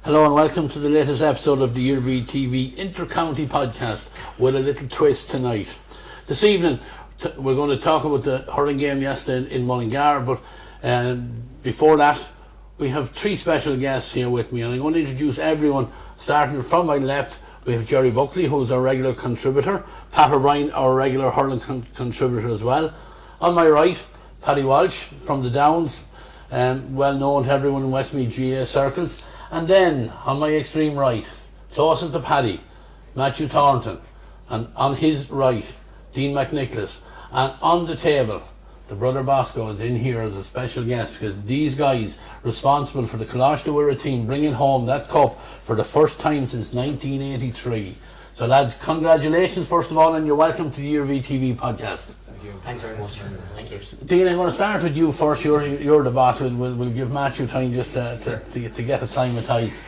Hello and welcome to the latest episode of the Iarmhi TV Intercounty podcast with a little twist tonight. This evening we're going to talk about the hurling game yesterday in Mullingar, but before that we have three special guests here with me, and I'm going to introduce everyone. Starting from my left, we have Gerry Buckley, who's our regular contributor, Pat O'Brien, our regular hurling contributor as well. On my right, Paddy Walsh from the Downs, well known to everyone in Westmeath GAA circles. And then, on my extreme right, closest to Paddy, Matthew Thornton. And on his right, Dean McNicholas. And on the table, the brother Bosco is in here as a special guest, because these guys responsible for the Coláiste Mhuire team bringing home that cup for the first time since 1983. So lads, congratulations first of all, and you're welcome to the Iarmhi TV podcast. Thank you. Thanks very much. Thank you. Dean, I'm going to start with you first. You're the boss. We'll give Matthew time just to get acclimatised.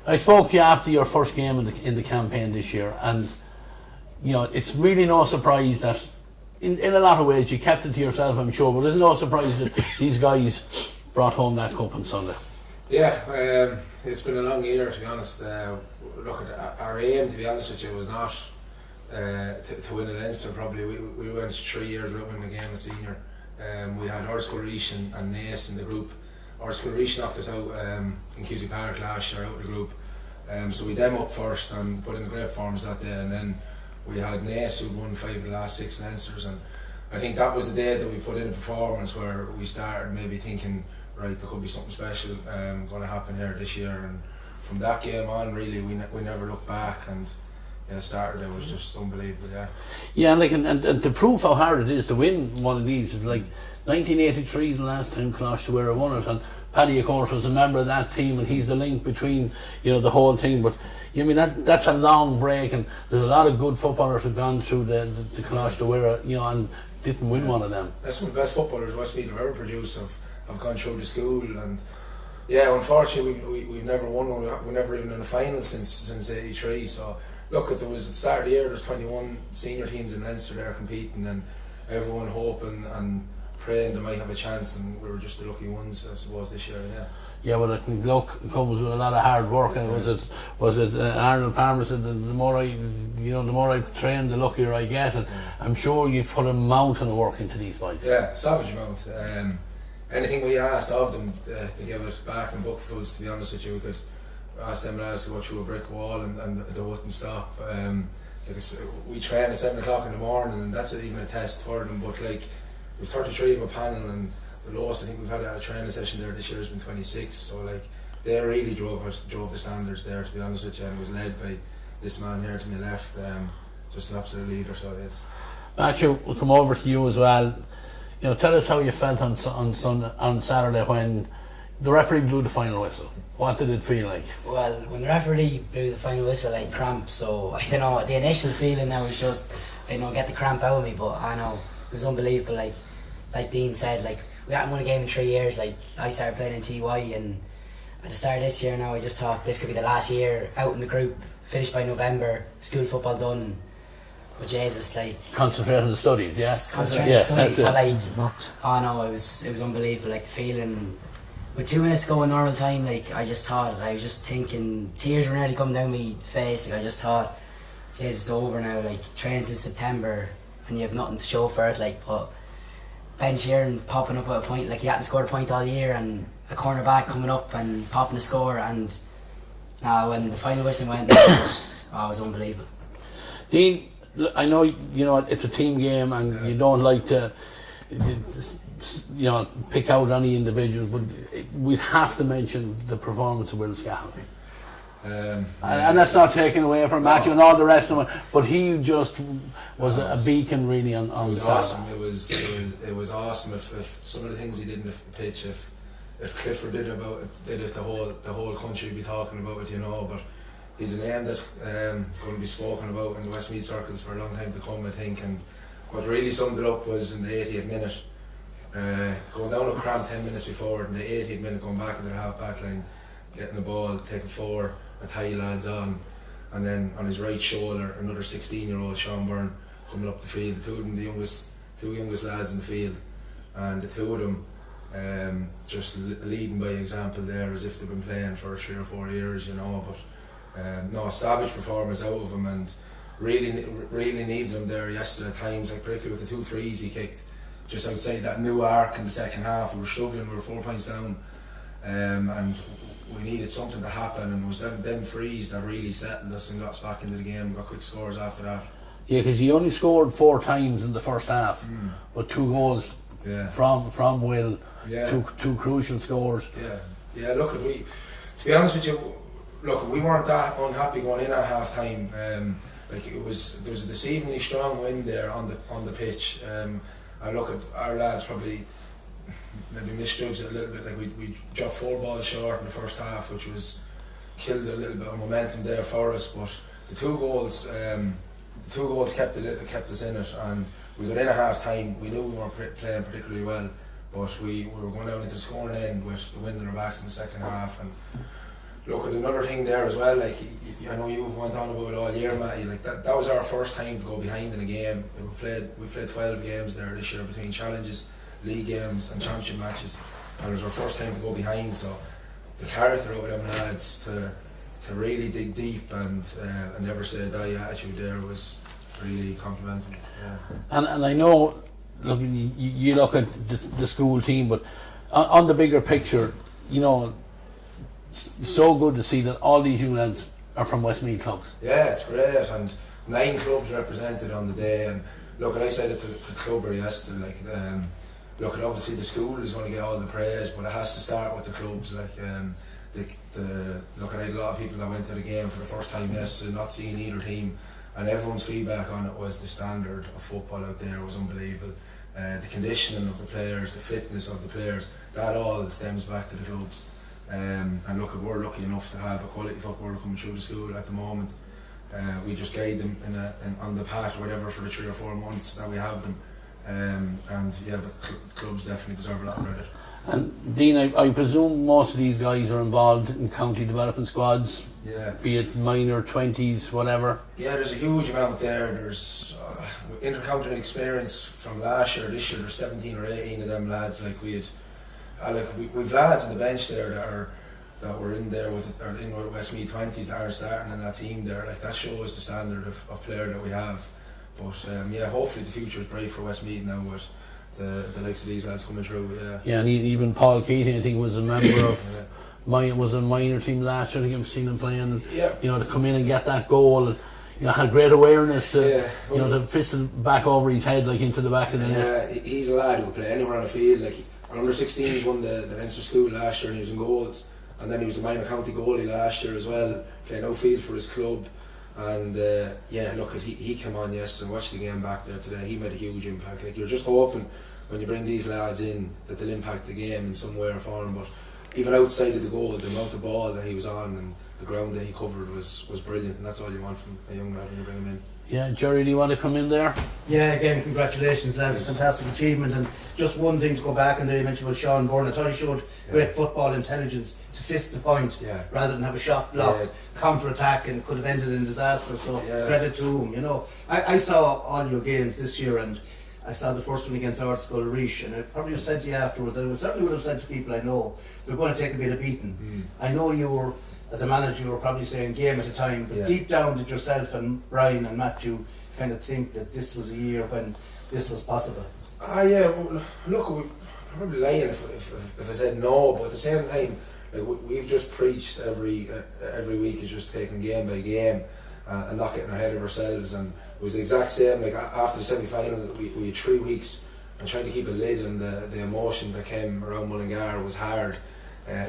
I spoke to you after your first game in the campaign this year, and you know it's really no surprise that in a lot of ways you kept it to yourself, I'm sure, but there's no surprise that these guys brought home that cup on Sunday. Yeah, it's been a long year, to be honest. Look, our aim, to be honest with you, was not to win a Leinster. Probably we went 3 years without winning a game of senior. We had Hurlers and Naas in the group. Hurlers knocked us out in Cusack Park last year, out of the group. So we them up first and put in great forms that day, and then we had Naas, who won 5 of the last 6 Leinsters, and I think that was the day that we put in a performance where we started maybe thinking, right, there could be something special going to happen here this year. And from that game on, really, we never looked back, and Saturday was just unbelievable. Yeah, and to prove how hard it is to win one of these, is like 1983, the last time Coláiste Mhuire won it, and Paddy, of course, was a member of that team, and he's the link between the whole thing. But I mean that's a long break, and there's a lot of good footballers who've gone through the Coláiste Mhuire, and didn't win one of them. That's some of the best footballers Westmeath have ever produced. Have gone through the school, and unfortunately we've never won one. We're never even in a final since '83. So look, at the start of the year, there's 21 senior teams in Leinster there competing, and everyone hoping and praying they might have a chance, and we were just the lucky ones, I suppose, this year. Yeah, well, I think luck comes with a lot of hard work, and was it Arnold Palmer said that the more I train, the luckier I get, and I'm sure you've put a mountain of work into these boys. Yeah, savage amount. Anything we asked of them to give it back in bucketfuls, to be honest with you, we could ask them lads to go through a brick wall and they wouldn't stop. Because we train at 7 o'clock in the morning, and that's even a test for them. But like, we've 33 of a panel, and the lowest I think we've had a training session there this year has been 26. So like, they really drove the standards there, to be honest with you, and it was led by this man here to my left, just an absolute leader. So yes. Matthew, we'll come over to you as well. Tell us how you felt on Saturday when the referee blew the final whistle. What did it feel like? Well, when the referee blew the final whistle, I had cramp, so I don't know, the initial feeling now was just, get the cramp out of me, but I know, it was unbelievable. Like Dean said, like, we hadn't won a game in 3 years. Like, I started playing in TY, and at the start of this year now, I just thought this could be the last year out in the group, finished by November, school football done. But Jesus, like, concentrate on the studies, yeah. Concentrate on the studies, but it was unbelievable. Like, the feeling with 2 minutes to go in normal time, like, I was just thinking, tears were nearly coming down my face. Like, I just thought, Jesus, it's over now. Like, trains in September, and you have nothing to show for it. Like, but bench here and popping up at a point, like, he hadn't scored a point all year, and a corner back coming up and popping a score, and when the final whistle went, it was unbelievable. Dean, I know it's a team game, and you don't like to pick out any individuals, but we have to mention the performance of Will Scahill. And that's not taken away from Matthew and all the rest of them, but he just was a beacon really on it was Saturday. Awesome. It was awesome. If some of the things he did in the pitch, if Clifford did it, the whole country would be talking about it, But he's a name that's going to be spoken about in the Westmeath circles for a long time to come, I think. And what really summed it up was in the 80th minute, going down a cramp 10 minutes before, in the 80th minute going back into the half back line, getting the ball, taking 4 Italian lads on, and then on his right shoulder another 16-year-old Sean Byrne coming up the field, the two youngest lads in the field, and the two of them just leading by example there, as if they've been playing for 3 or 4 years, you know. But no, savage performance out of him, and really needed him there yesterday at times, like particularly with the 2 frees he kicked just outside that new arc in the second half. We were struggling, we were 4 points down, and we needed something to happen, and it was them frees that really settled us and got us back into the game. We got quick scores after that. Yeah, because he only scored 4 times in the first half, but 2 goals from Will, two crucial scores. Yeah. Look, to be honest with you, we weren't that unhappy going in at half time. Like there was a deceivingly strong wind there on the pitch. And look, at our lads probably maybe misjudged it a little bit. Like we dropped 4 balls short in the first half, which was killed a little bit of momentum there for us. But the 2 goals kept us in it, and we got in at half time. We knew we weren't playing particularly well, but we were going down into the scoring end with the wind in our backs in the second half. And look, at another thing there as well, like I know you've went on about it all year, Matty, like that was our first time to go behind in a game. We played 12 games there this year between challenges, league games and championship matches, and it was our first time to go behind. So the character out of them lads to really dig deep and never say die attitude there was really complimentary. And I know, look, you look at the school team, but on the bigger picture, you know, it's so good to see that all these young lads are from Westmeath clubs. Yeah, it's great, and 9 clubs represented on the day. And look, I said it to the clubber yesterday, like look, obviously the school is going to get all the praise, but it has to start with the clubs. Like look, I had a lot of people that went to the game for the first time yesterday, not seeing either team, and everyone's feedback on it was the standard of football out there was unbelievable. The conditioning of the players, the fitness of the players, that all stems back to the clubs. And look, we're lucky enough to have a quality footballer coming through the school at the moment. We just guide them on the path or whatever for the 3 or 4 months that we have them. And yeah, but clubs definitely deserve a lot of credit. And Dean, I presume most of these guys are involved in county development squads, be it minor, 20s, whatever. Yeah, there's a huge amount there. There's intercounty experience from last year, this year there's 17 or 18 of them lads. Like we've lads on the bench there that were in there with Westmeath 20s that are starting in that team there. Like that shows the standard of player that we have. But hopefully the future is bright for Westmeath now with the likes of these lads coming through. Yeah, and even Paul Keating, I think, was a member of was a minor team last year. I think I've seen him playing. You know, to come in and get that goal. And, you know, had great awareness to to fist it back over his head, like into the back of the net. Yeah, he's a lad who would play anywhere on the field. Like under 16s won the Leinster School last year, and he was in goals. And then he was the minor county goalie last year as well, playing outfield for his club. And look, he came on yesterday and watched the game back there today. He made a huge impact. Like you're just hoping when you bring these lads in that they'll impact the game in some way or form. But even outside of the goal, the amount of ball that he was on and the ground that he covered was brilliant, and that's all you want from a young lad when you bring him in. Yeah, Gerry, do you want to come in there? Yeah, again, congratulations, lads. Yes. Fantastic achievement. And just one thing to go back and there, you mentioned was Sean Byrne. I thought he showed great football intelligence to fist the point rather than have a shot blocked, counter-attack, and could have ended in disaster. So credit to him. You know, I saw all your games this year, and I saw the first one against Artskull Reach, and I probably said to you afterwards, and I certainly would have said to people I know, they're going to take a bit of beating. I know you were, as a manager, you were probably saying game at a time, but deep down did yourself and Brian and Matthew kind of think that this was a year when this was possible? Well, look, we're probably lying if I said no, but at the same time, like, we've just preached every week is just taking game by game and not getting ahead of ourselves. And it was the exact same, like after the semi-final, we had 3 weeks, and trying to keep a lid on the emotion that came around Mullingar was hard.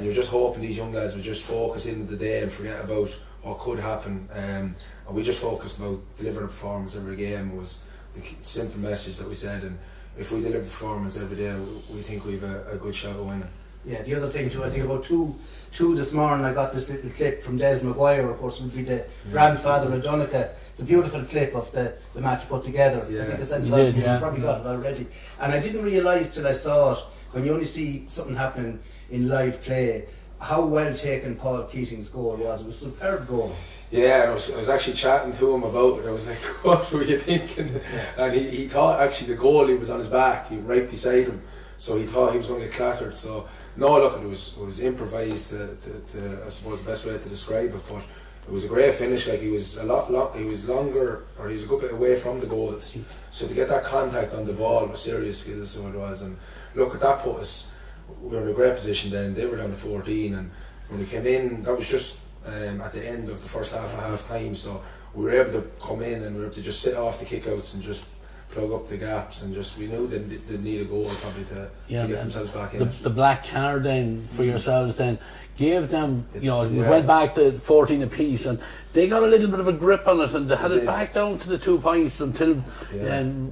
You're just hoping these young lads would just focus into the day and forget about what could happen. And we just focused about delivering a performance every game was the simple message that we said. And if we deliver performance every day, we think we've a good shot of winning. Yeah, the other thing too, I think about two this morning, I got this little clip from Des Maguire, of course, would be the grandfather of Donegal. It's a beautiful clip of the match put together. I think I sent it out to you, you probably got it already. And I didn't realise till I saw it, when you only see something happening in live play, how well taken Paul Keating's goal was. It was a superb goal. Yeah, and I was actually chatting to him about it. I was like, what were you thinking? And he thought actually the goalie was on his back, he was right beside him. so he thought he was going to get clattered. So no, look, it was improvised. I suppose the best way to describe it, but it was a great finish. Like he was he was longer, or he was a good bit away from the goals. So to get that contact on the ball was serious skill. So it was, and look, at that put us. We were in a great position then. They were down to 14, and when we came in, that was just at the end of the first half time. So we were able to come in and we were able to just sit off the kickouts and just plug up the gaps, and just we knew they'd need a goal probably to get themselves back in. The black card then for yourselves then gave them, we went back to 14 apiece, and they got a little bit of a grip on it, and they had it back down to the 2 points until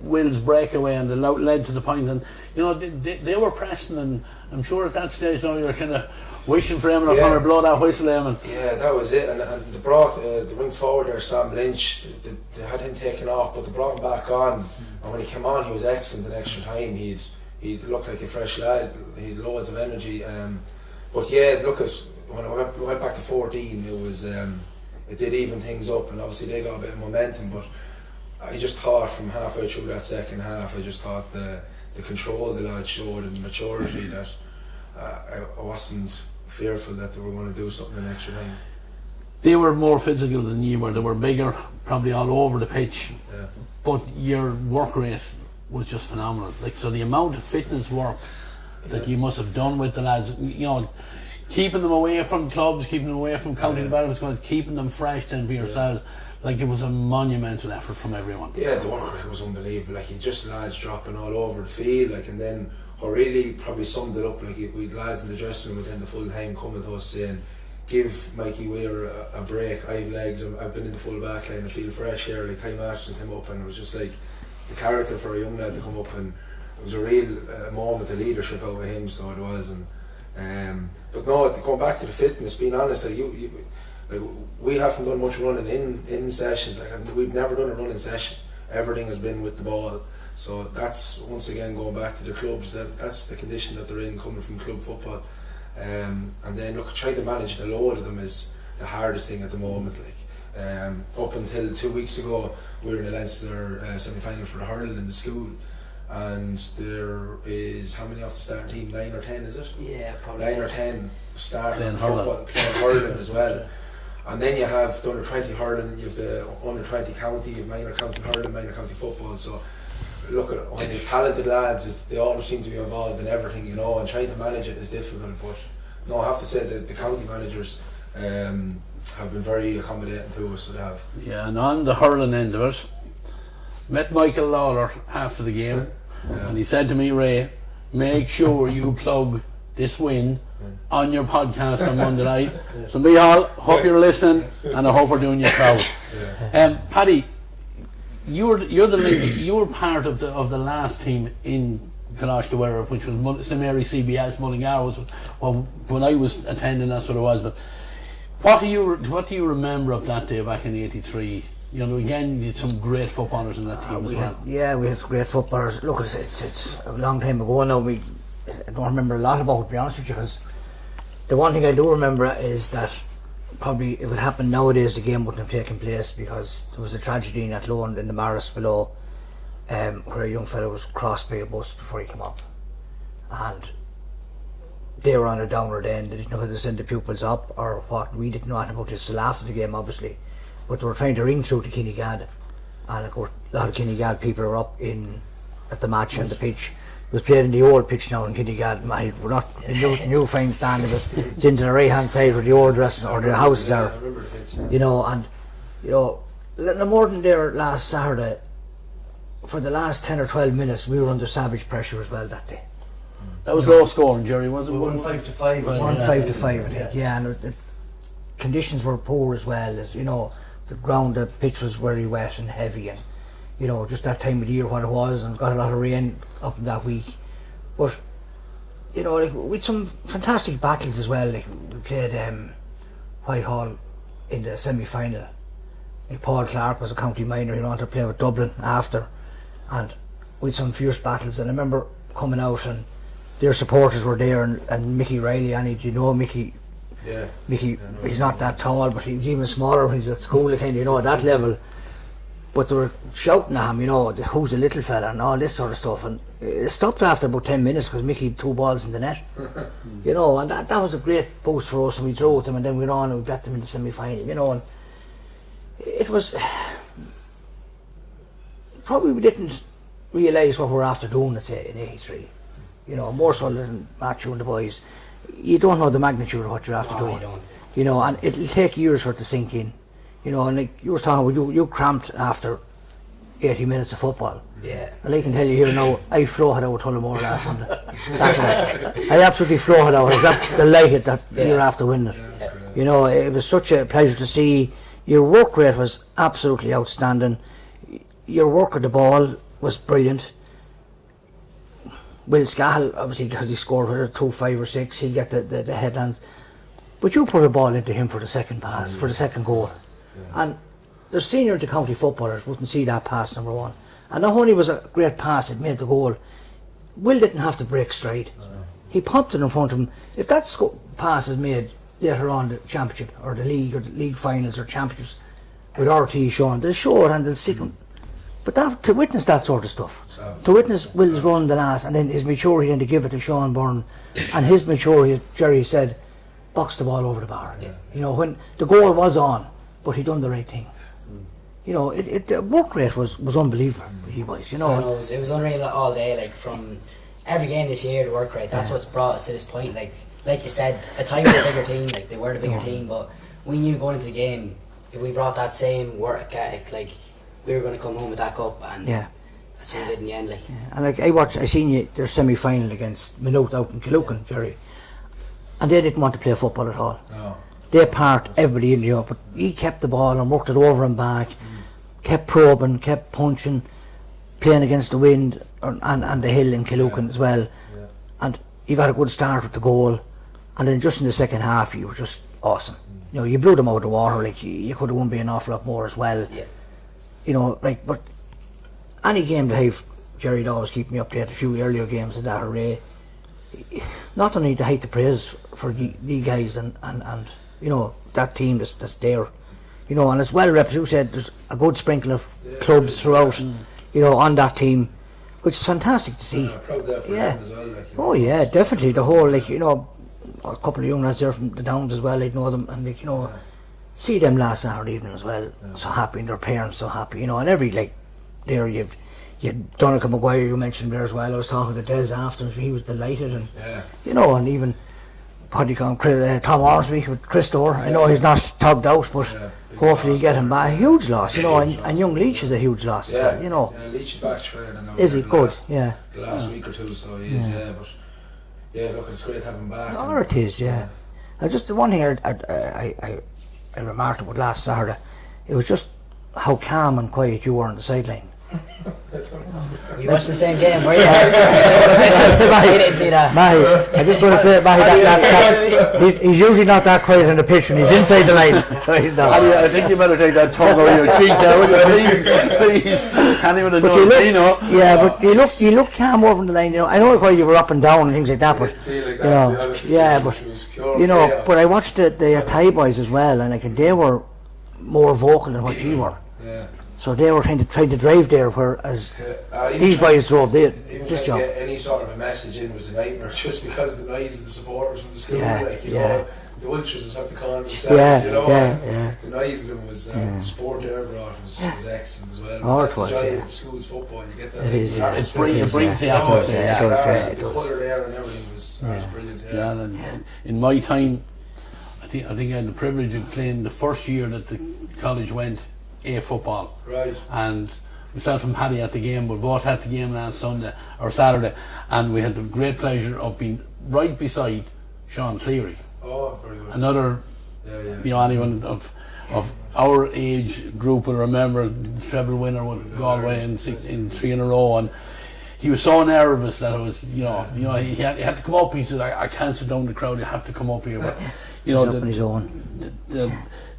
Will's breakaway, and they led to the point, and they were pressing, and I'm sure at that stage now you're kind of wishing for him to kind of blow that whistle, Eamon. Yeah, that was it, and they brought the wing forward there, Sam Lynch. They had him taken off, but they brought him back on, and when he came on, he was excellent in extra time. He looked like a fresh lad. He had loads of energy. But yeah, look at when we went back to 14, it was it did even things up, and obviously they got a bit of momentum. But I just thought from halfway through that second half, I just thought the control the lads showed and the maturity that I wasn't fearful that they were going to do something in extra time. They were more physical than you were. They were bigger, probably all over the pitch. Yeah. But your work rate was just phenomenal. Like, so the amount of fitness work that you must have done with the lads, keeping them away from clubs, keeping them away from county development, keeping them fresh then for yourselves. Like, it was a monumental effort from everyone. Yeah, the work rate was unbelievable. Like, just lads dropping all over the field. Like, and then really probably summed it up. Like, we had lads in the dressing room within the full time coming to us saying, "Give Mikey Weir a break. I have legs. I've been in the full back line. I feel fresh here." Like, Ty Ashton came up, and it was just like the character for a young lad to come up, and it was a real moment of leadership out of him. So it was, and but no, to come back to the fitness, being honest, like we haven't done much running in sessions. Like, we've never done a running session. Everything has been with the ball. So that's once again going back to the clubs. That's the condition that they're in, coming from club football. And then look, trying to manage the load of them is the hardest thing at the moment. Like, up until 2 weeks ago, we were in the Leinster semi-final for the Hurling in the school, and there is how many off the starting team? 9 or 10, is it? Yeah, probably 9 or 10 starting playing football, playing hurling as well. And then you have the under 20 hurling, you have the under 20 county, you have minor county hurling, minor county football. So look at when you've talented lads, they all seem to be involved in everything, and trying to manage it is difficult. But no, I have to say that the county managers have been very accommodating to us. So they have. Yeah, and on the hurling end of it, met Michael Lawler after the game, and he said to me, "Ray, make sure you plug this win on your podcast on Monday night." So Michal, hope you're listening, and I hope we're doing you proud. Paddy, you were part of the last team in Coláiste Mhuire, which was St Mary CBS Mullingar. Was when I was attending, that's what it was. But what do you remember of that day back in '83? Again, you had some great footballers in that team as well. We had great footballers. Look, it's a long time ago now. I don't remember a lot about it, to be honest with you, because the one thing I do remember is that probably if it happened nowadays, the game wouldn't have taken place, because there was a tragedy in Athlone in the Maris below, where a young fellow was crossed by a bus before he came up, and they were on a downer then. They didn't know how to send the pupils up or what. We didn't know anything about this till after the game, obviously, but they were trying to ring through to Kinnegad, and of course a lot of Kinnegad people are up at the match on the pitch. It was played in the old pitch now in Kinnegad. We're not the new fine stand. It's into the right hand side where the old dressing or the houses are. I remember the pitch, no more than there last Saturday. For the last 10 or 12 minutes, we were under savage pressure as well that day. That was low scoring, Jerry, wasn't it? 1-5 to 5. 1-5 to 5, I think. Yeah, and the conditions were poor as well. As the ground, the pitch was very wet and heavy, and just that time of the year what it was, and got a lot of rain up in that week. But with some fantastic battles as well. Like, we played Whitehall in the semi-final. Like, Paul Clark was a county minor. He wanted to play with Dublin after, and with some fierce battles. And I remember coming out, and their supporters were there, and Mickey Riley. And Mickey? Yeah. Mickey, he's not that tall, but he was even smaller when he's at school. At that level. but they were shouting at him, you know, who's the little fella and all this sort of stuff, and it stopped after about 10 minutes because Mickey had 2 balls in the net. You know, and that was a great boost for us, and we drew with them, and then we went on and we got them in the semi-final, you know, and it was probably we didn't realise what we were after doing, let's say, in 83, you know, more so than Matthew and the boys. You don't know the magnitude of what you're after doing, you know, and it'll take years for it to sink in, you know, and like you were talking about, you cramped after 80 minutes of football. Yeah. Well, I can tell you here now, I floated out Tullamore last Saturday. I absolutely floated out. I was delighted that you're after winning it. Yeah. You know, it was such a pleasure to see. Your work rate was absolutely outstanding. Your work at the ball was brilliant. Will Scahill, obviously, because he scored whether 2, 5 or 6, he'll get the headlands. But you put a ball into him for the second pass, for the second goal. Yeah. And the senior intercounty footballers wouldn't see that pass, number one. And not only was a great pass, it made the goal. Will didn't have to break stride. He popped it in front of him. If that pass is made later on the championship or the league finals or championships with RT Sean, they'll show it and they'll see him. But that, to witness that sort of stuff, to witness Will's run the last and then his maturity then to give it to Sean Byrne, and his maturity, as Gerry said, boxed the ball over the bar. Yeah. You know, when the goal was on, but he done the right thing. You know, the work rate was unbelievable. He was, you know. It was unreal all day. Like from every game this year, the work rate. That's what's brought us to this point. Like you said, at times we're a bigger team. Like they were the bigger team, but we knew going into the game, if we brought that same work ethic, like we were going to come home with that cup, and that's what we did in the end. Like. Yeah. And like I seen you their semi-final against Maynooth out in Killucan, Gerry, and they didn't want to play football at all. No. They parked everybody in, you know, but he kept the ball and worked it over and back. Kept probing, kept punching, playing against the wind and the hill in Killucan as well. Yeah. And you got a good start with the goal, and then just in the second half you were just awesome. You know, you blew them out of the water. Like you could have won by an awful lot more as well. Yeah. You know, like, but any game to have, Gerry'd always keep me updated. A few earlier games of that array. Not only to hate the praise for the guys and you know, that team that's there. You know, and as well, reps, you said there's a good sprinkle of clubs throughout, you know, on that team, which is fantastic to see. Proud there for them as well. Like, oh yeah, definitely. The whole, like, you know, a couple of young lads there from the Downs as well, they'd know them, and like, you know, see them last Saturday evening as well, so happy, and their parents so happy, you know, and every, like, there you Donica Maguire, you mentioned there as well. I was talking to Des after, and he was delighted, and you know, and even Paddy Tom Orsby with Chris Dorr. I know he's not tugged out, but hopefully you get him back. A huge loss, you know, and young Leach is a huge loss as well, you know. Yeah, Leach is back training. Is he good? The last week or two, so he is, but look, it's great to have him back. Oh, it is, just the one thing I remarked about last Saturday, it was just how calm and quiet you were on the sideline. You watched the same game, were you? I didn't see that. I just going to say, he's usually not that quiet on the pitch when he's inside the line. So he's not. I think you better take that tongue over your cheek there, will you? Please. Can't even know. Yeah, but you look calm over the line. You know, I know you were up and down and things like that, but you know, but I watched the Thai boys as well, and like they were more vocal than what you were. Yeah. So they were trying to drive there, whereas these boys drove this job. Get any sort of a message in was a nightmare, just because of the noise of the supporters from the school, like, you know, the ultras is what they call themselves, you know. The noise of them was the sport there brought was excellent as well. Oh, that's the joy of school's football. You get that. It brings the atmosphere. The colour there and everything was brilliant. Yeah. And in my time, I think I had the privilege of playing the first year that the college went A football, right? And myself and Paddy at the game. We both had the game last Sunday or Saturday, and we had the great pleasure of being right beside Sean Cleary. Oh, very good. Another, you know, anyone of our age group will remember the treble winner with Galway in 3 in a row, and he was so nervous that it was, you know, he had to come up. He said, "I can't sit down in the crowd. You have to come up here." But you know,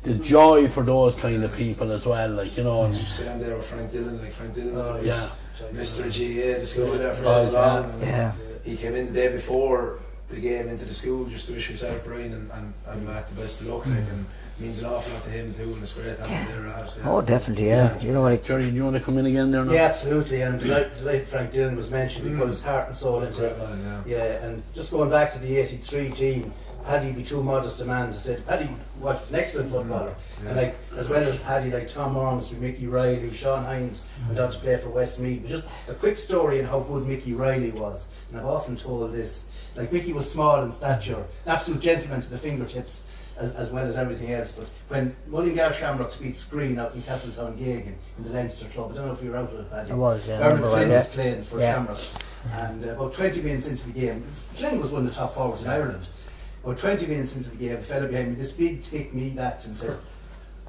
the joy for those kind of people as well, like, you know. Sitting there with Frank Dillon was Mr. GAA, the school there for so long. And he came in the day before the game into the school just to wish myself, Brian and Matt the best of luck, like, and means an awful lot to him too, and it's great having him there at. Oh, definitely, yeah. You know, like George, do you want to come in again there now? Yeah, absolutely, and delighted Frank Dillon was mentioned. He put his heart and soul into it. Yeah, and just going back to the 83 team, Paddy be too modest a man to say, Paddy was an excellent footballer, and like as well as Paddy, like Tom Ormsby, Mickey Riley, Sean Hines went out to play for Westmeath. But just a quick story on how good Mickey Riley was, and I've often told this. Like Mickey was small in stature, an absolute gentleman to the fingertips, as well as everything else. But when Mullingar Shamrocks beat Screen out in Castletown Gagan in the Leinster club, I don't know if you were out with it, Paddy. I was, yeah. Bernard Flynn was playing for Shamrocks, and about 20 minutes into the game, Flynn was one of the top forwards in Ireland. About 20 minutes into the game, a fella behind me, this big thick me that, and said,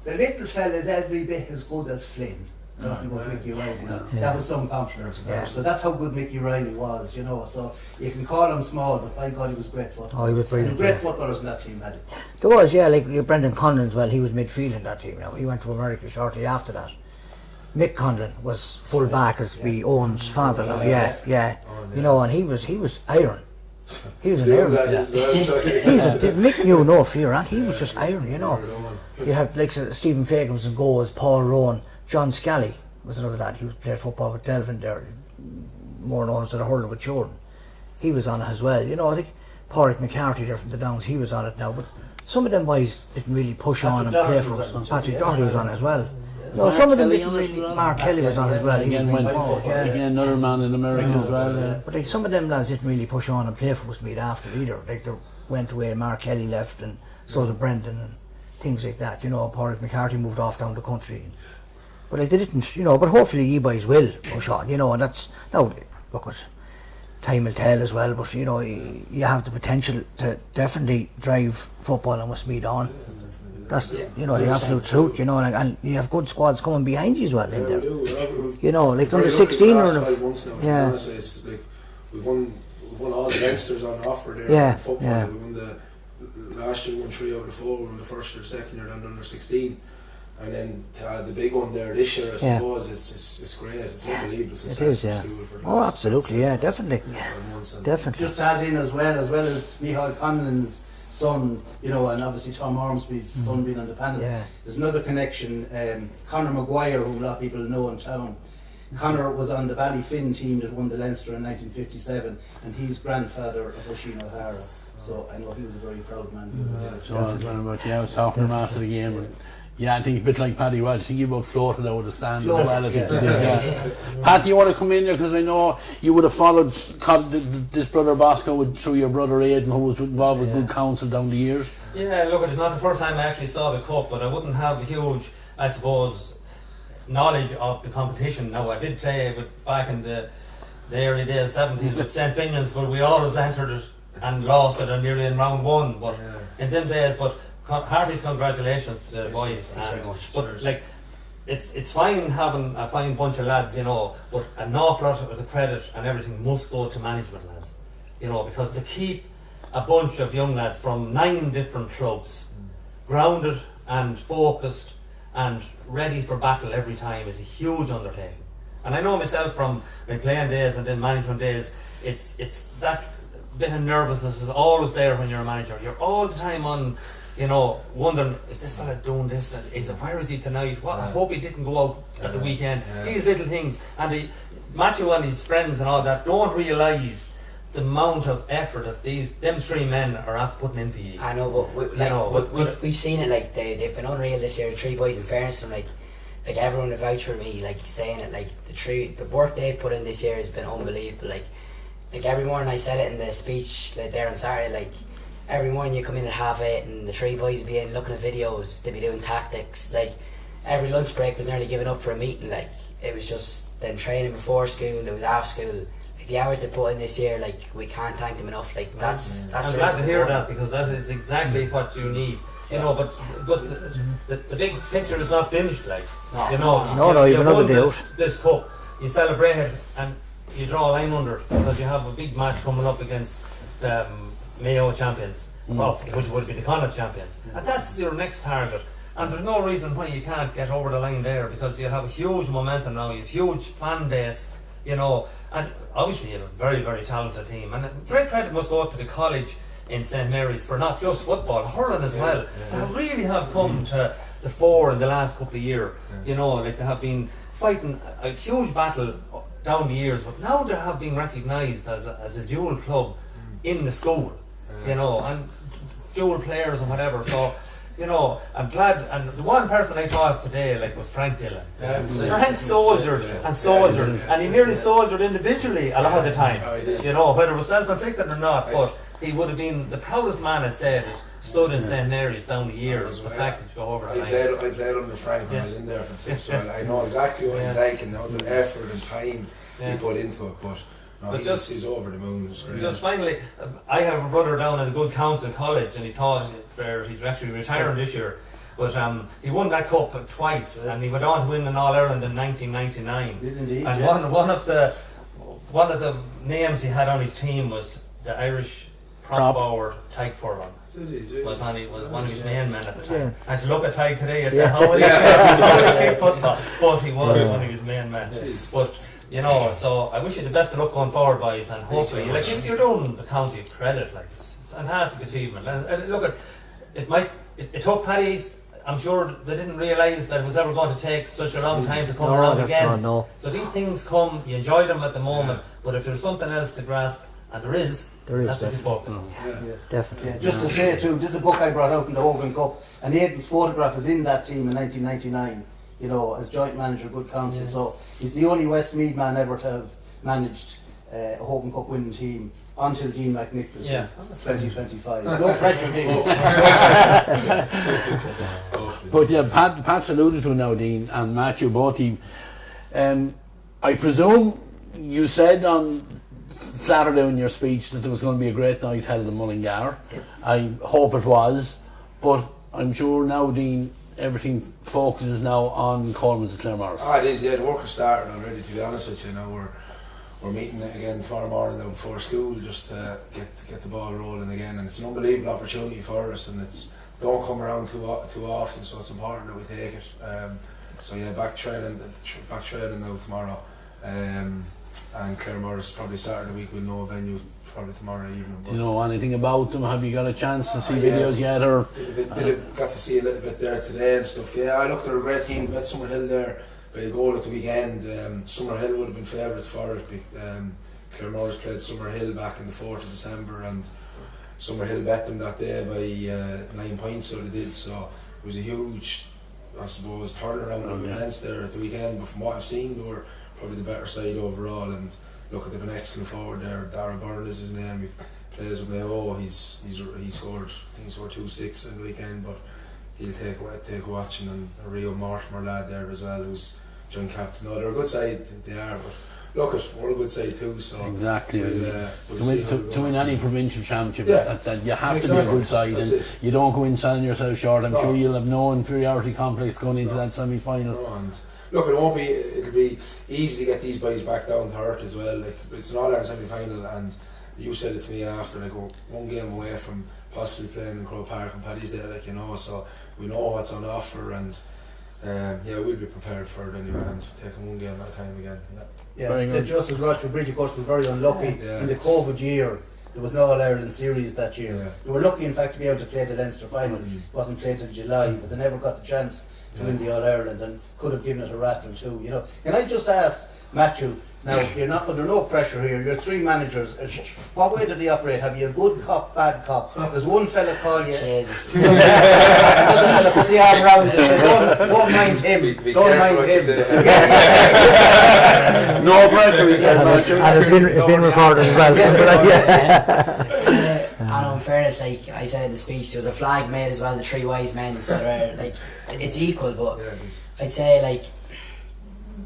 "The little fella's every bit as good as Flynn." Talking about Mickey Riley. That was some compliment. So that's how good Mickey Riley was, you know. So you can call him small, but by God, he was great footballer. Oh, he was brilliant. Great footballers in that team, Paddy. There was, yeah, like Brendan Conlon as well. He was midfield in that team. Now he went to America shortly after that. Mick Conlon was full back as be Owen's father. Now, yeah. You know, and he was iron. He was an iron. Mick knew no fear, and he was just iron. You know, you have like Stephen Fagan was in goals, Paul Rowan. John Scally was another lad. He was played football with Delvin there, more known as the Hurling with Jordan. He was on it as well. You know, I think Pádraig McCarthy there from the Downs, he was on it now. But some of them boys didn't really push on and play for us. Patrick Doherty was on as well. No, some of them didn't really. Mark Kelly was on as well. He Again, was again, another man in America as well. But like, some of them lads didn't really push on and play for Westmeath after either. Like they went away, Mark Kelly left, and so did Brendan and things like that. You know, Pádraig McCarthy moved off down the country. But like they didn't, you know, but hopefully you boys will push on, you know, and that's, now, look, time will tell as well, but you know, you have the potential to definitely drive football and Westmeath on. That's, you know, the absolute truth, you know, like, and you have good squads coming behind you as well in there. You know, like under 16 or it's like we've won all the Leinsters on offer there in football. We won the last year, we won 3 out of 4, we won the first or the second year under 16. And then the big one there this year, I suppose, it's great. It's unbelievable success for school for the Oh, absolutely, definitely. Definitely. Just to add in as well as Micheál Conlon's son, you know, and obviously Tom Ormsby's son being on the panel. There's another connection, Conor Maguire, who a lot of people know in town. Conor was on the Ballyfin team that won the Leinster in 1957, and he's grandfather of Oisin O'Hara. So I know he was a very proud man. I was talking to him after the game. And I think a bit like Paddy Walsh. I think he about floated out of the stand as well. I think Pat, do you want to come in there? Because I know you would have followed this brother Bosco through your brother Aidan, who was involved with good counsel down the years. Yeah, look, it's not the first time I actually saw the cup, but I wouldn't have a huge, I suppose, knowledge of the competition. Now, I did play back in the early days, 70s, with St. Finian's, but we always entered it and lost it nearly in round 1. But in them days, but heartiest congratulations to the boys. But like, it's fine having a fine bunch of lads, you know, but an awful lot of the credit and everything must go to management lads, you know, because to keep a bunch of young lads from 9 different clubs grounded and focused and ready for battle every time is a huge undertaking. And I know myself from my playing days and then management days, it's that bit of nervousness is always there when you're a manager. You're all the time on, you know, wondering, is this fella doing this? Where is he tonight? Well, I hope he didn't go out at the weekend. These little things. And Matthew and his friends and all that don't realise the amount of effort that them 3 men are after putting in for you. I know, but we've seen it, like they've been unreal this year. The 3 boys, in fairness to them, like everyone would vouch for me, like saying it, like the work they've put in this year has been unbelievable. Like every morning, I said it in the speech there on Saturday, like every morning you come in at 8:30 and the 3 boys would be in looking at videos, they'd be doing tactics. Like every lunch break was nearly giving up for a meeting. Like it was just then training before school, it was after school. Like the hours they put in this year, like we can't thank them enough. Like that's I'm glad to hear that, because that is exactly what you need. You know, but the big picture is not finished. Like you know, you've another day out. This cup, you celebrate it and you draw a line under it, because you have a big match coming up against the Mayo champions, which would be the Connacht champions, and that's your next target. And there's no reason why you can't get over the line there, because you'll have a huge momentum now. You have huge fan base you know, and obviously you have a very, very talented team, and great credit must go up to the college in St Mary's for not just football, hurling as well. They really have come to the fore in the last couple of years. You know, like they have been fighting a huge battle down the years, but now they have been recognised as a dual club in the school, you know, and dual players and whatever. So, you know, I'm glad. And the one person I thought of today, like, was Frank Dillon. Frank soldiered and soldiered, and he nearly soldiered individually a lot of the time. You know, whether it was self-inflicted or not, but he would have been the proudest man, I'd say, that stood in St Mary's down the years. The fact that you go over the line. I played under Frank when I was in there for 6, so I know exactly what he's like and know the effort and time he put into it. But he's over the moon. Just finally, I have a brother down at a good council college, and he thought he's actually retiring this year. But he won that cup twice, and he went on to win an All-Ireland in 1999. Indeed, and one of the names he had on his team was the Irish prop forward Tyke Furlong. Was one of his main men at the time. And to look at Tyke today and say how will he play football, but he was one of his main men. But you know, so I wish you the best of luck going forward, boys, and hopefully, like, you're doing the county credit, like, it's a fantastic achievement. And look, it took Paddy's. I'm sure they didn't realise that it was ever going to take such a long time to come around again. So these things come, you enjoy them at the moment, but if there's something else to grasp, and there is that's what you focus on. Definitely. Just to say too, this is a book I brought out in the Hogan Cup, and Aidan's photograph is in that team in 1999, you know, as joint manager of Good Counsel. So he's the only Westmeath man ever to have managed a Hogan Cup winning team until Dean McNicholson, 2025. No pressure, Dean. But yeah, Pat's alluded to now, Dean and Matthew, both team. I presume you said on Saturday in your speech that there was going to be a great night held in Mullingar. I hope it was, but I'm sure now, Dean, everything focuses now on Coleman's at Claremorris. It is, the work has started already, to be honest with you. Now we're meeting again tomorrow morning now before school just to get the ball rolling again, and it's an unbelievable opportunity for us, and it's don't come around too often, so it's important that we take it. So yeah, back training now tomorrow, and Claremorris probably Saturday week with no venue, probably tomorrow evening. Do you know anything about them? Have you got a chance to see videos yet? Or got to see a little bit there today and stuff. Yeah, I looked at a great team. Bet Summerhill there by a goal at the weekend. Summerhill would have been favourites for it. Claremorris played Summerhill back in the 4th of December, and Summerhill bet them that day by 9 points, so they did. So it was a huge, I suppose, turnaround of events there at the weekend. But from what I've seen, they were probably the better side overall. And look, they've an excellent forward there. Darragh Byrne is his name. He plays with Mayo. He scored, I think he scored 2-6 in the weekend, but he'll take watching. And a Rio Mortimer lad there as well, who's joint captain. No, they're a good side, they are, but look, we're a good side too. So exactly, we'll to win any provincial championship, that you have to be a good side, and you don't go in selling yourself short. I'm sure you'll have no inferiority complex going into that semi-final. Look, it'll be easy to get these boys back down to earth as well. Like, it's an All-Ireland semi-final, and you said it to me after, like, we're one game away from possibly playing in Croke Park and Paddy's Day, like, you know, so we know what's on offer, and we'll be prepared for it anyway, and taking one game at a time again. St. Joseph's Rochester Bridge, of course, was very unlucky in the COVID year. There was no All-Ireland series that year. They were lucky, in fact, to be able to play the Leinster final. It wasn't played till July, but they never got the chance to win the All-Ireland, and could have given it a rattle too, you know. Can I just ask Matthew, now you're not under no pressure here, you're 3 managers, what way do they operate? Have you a good cop, bad cop? Does one fella call you? Jesus. Another fella put the arm around you and say, don't mind him, don't mind him. No pressure, he said. And it's been recorded as well. And in fairness, like I said in the speech, there was a flag made as well, the 3 wise men, so they're, like, it's equal, but I'd say, like,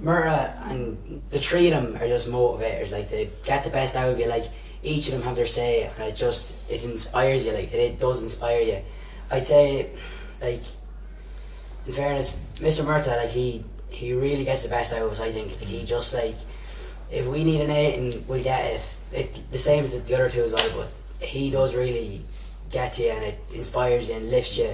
Murrah and the 3 of them are just motivators, like, they get the best out of you, like, each of them have their say, and it inspires you, like, it does inspire you. I'd say, like, in fairness, Mr. Murtagh, like, he really gets the best out of us, I think. Like, he just, like, if we need an 8 and we'll get it, the same as the other 2 as well, but he does really get you, and it inspires you and lifts you.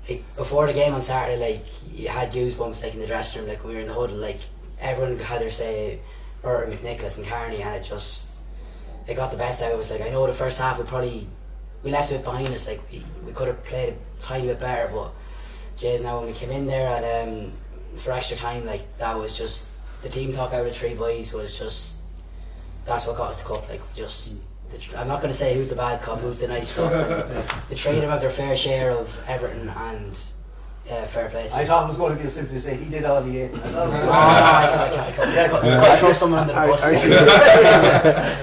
Like, before the game on Saturday, like, you had goosebumps, like, in the dressing room, like, when we were in the huddle, like, everyone had their say. Burton, McNicholas and Carney, and it got the best out of us. Like, I know the first half we left it behind us, like we could have played a tiny bit better, but jeez, now when we came in there at for extra time, like, that was just the team talk out of the 3 boys was just, that's what got us the cup. Like, just I'm not going to say who's the bad cop, who's the nice cop. Like, the three of them have their fair share of everything, and fair play. I thought it was going to be simply to say he did all he ate. I throw someone under the bus.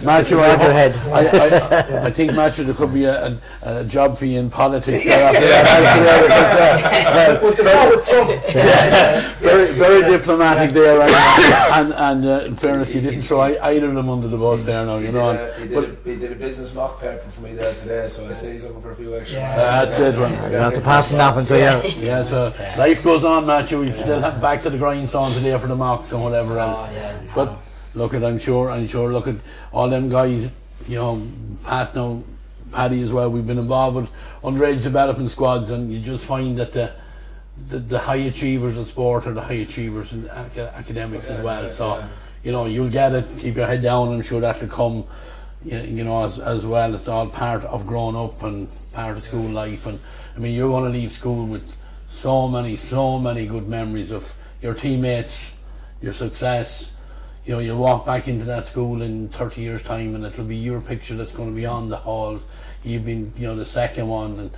Matthew, I think, Matthew, there could be a job for you in politics. Very diplomatic there, and in fairness, you didn't throw either of them under the bus there now, you know. He did a business mock paper for me there today, so I say he's looking for a few extra. That's it, man. You have to pass that on to you. Yeah, so life goes on, Matthew. We still have back to the grindstone today for the mocks and whatever else. But look at, I'm sure, look at all them guys, you know, Paddy as well. We've been involved with underage development squads, and you just find that the high achievers in sport are the high achievers in academics as well. So, you know, you'll get it. Keep your head down. I'm sure that'll come. You know, as well. It's all part of growing up and part of school life. And I mean, you're going to leave school with so many good memories of your teammates, your success. You know, you'll walk back into that school in 30 years' time, and it'll be your picture that's going to be on the halls. You've been, you know, the second one, and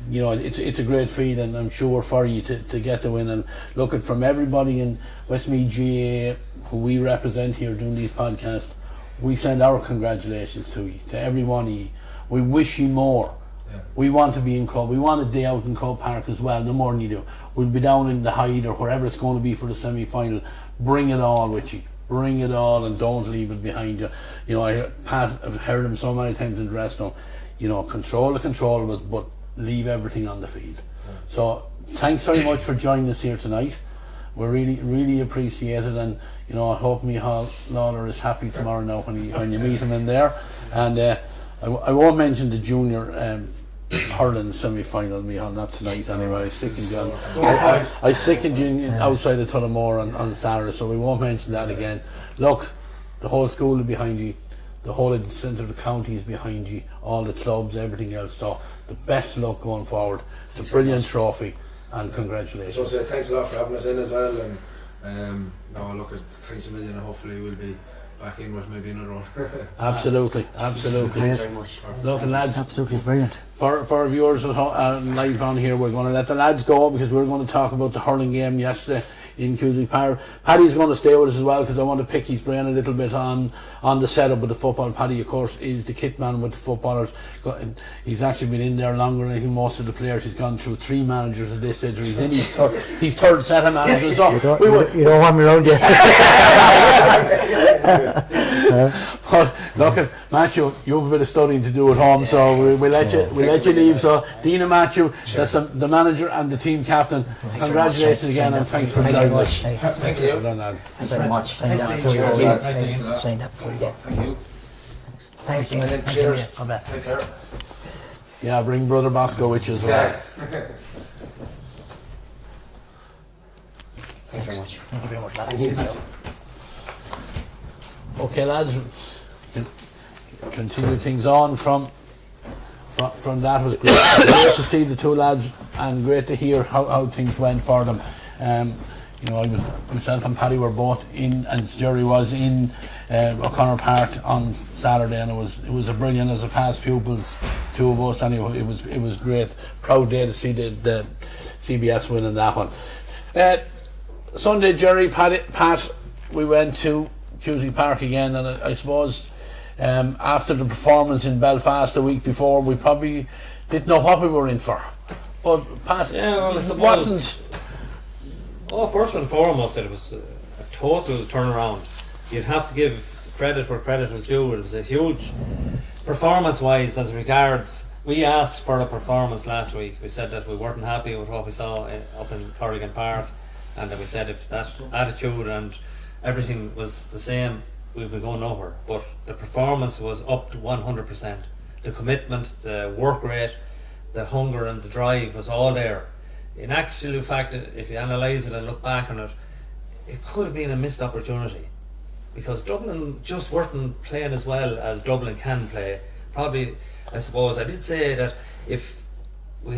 you know, it's a great feeling, I'm sure, for you to get the win. And look at, from everybody in Westmeath GAA who we represent here doing these podcasts, we send our congratulations to you, to every one of you. We wish you more. Yeah. We want to be in Crow. We want a day out in Crow Park as well, no more than you do. We'll be down in the Hyde or wherever it's going to be for the semi-final. Bring it all with you. Bring it all, and don't leave it behind you. You know, I've heard him so many times in the dressing room, you know, control the controllables, but leave everything on the field. Yeah. So thanks very much for joining us here tonight. We really appreciate it, and you know, I hope Micheál Lawler is happy tomorrow now when you meet him in there. And I won't mention the junior hurling semi-final, Micheál, not tonight anyway. I sickened you outside of Tullamore on Saturday, so we won't mention that again. Look, the whole school is behind you, the whole of the centre of the county is behind you, all the clubs, everything else. So the best of luck going forward. It's a brilliant trophy, and congratulations. So thanks a lot for having us in as well, and no, look, thanks a million, and hopefully we'll be back in with maybe another one. Absolutely. Thanks very much. Look, lads, absolutely brilliant. For our viewers live on here, we're going to let the lads go, because we're going to talk about the hurling game yesterday in Cooley Park. Paddy's going to stay with us as well, because I want to pick his brain a little bit on the setup of the football. Paddy, of course, is the kit man with the footballers. He's actually been in there longer than I think most of the players. He's gone through 3 managers at this stage. He's in his third set of managers. So you don't want me around yet. But look, Matthew, you have a bit of studying to do at home, so we'll let you leave. So Dean and Matthew, that's the manager and the team captain. Congratulations again, and thanks for joining us. Thank you. Well done, lad. Thanks very much. Sign that before you go. Sign that before you go. Thanks, Dean. Cheers. Thanks. Take care. Yeah, bring brother Bosco with you as well. Thanks very much. Thank you very much, lad. Thank you. Okay, lads, continue things on from that. It was great to see the two lads, and great to hear how things went for them. You know, myself and Paddy were both in, and Gerry was in O'Connor Park on Saturday, and it was a brilliant, as a past pupils, two of us anyway. It was great, proud day to see the CBS winning that one. Sunday, Gerry, Pat, we went to Cooley Park again, and I suppose after the performance in Belfast the week before, we probably didn't know what we were in for. But Pat, it wasn't. Oh, first and foremost, it was a total turnaround. You'd have to give credit where credit was due. It was a huge performance-wise as regards. We asked for a performance last week. We said that we weren't happy with what we saw up in Corrigan Park, and that we said if that attitude and everything was the same, we'd be going nowhere. But the performance was up to 100%. The commitment, the work rate, the hunger and the drive was all there. In actual fact, if you analyse it and look back on it, it could have been a missed opportunity, because Dublin just weren't playing as well as Dublin can play. Probably, I suppose, I did say that if we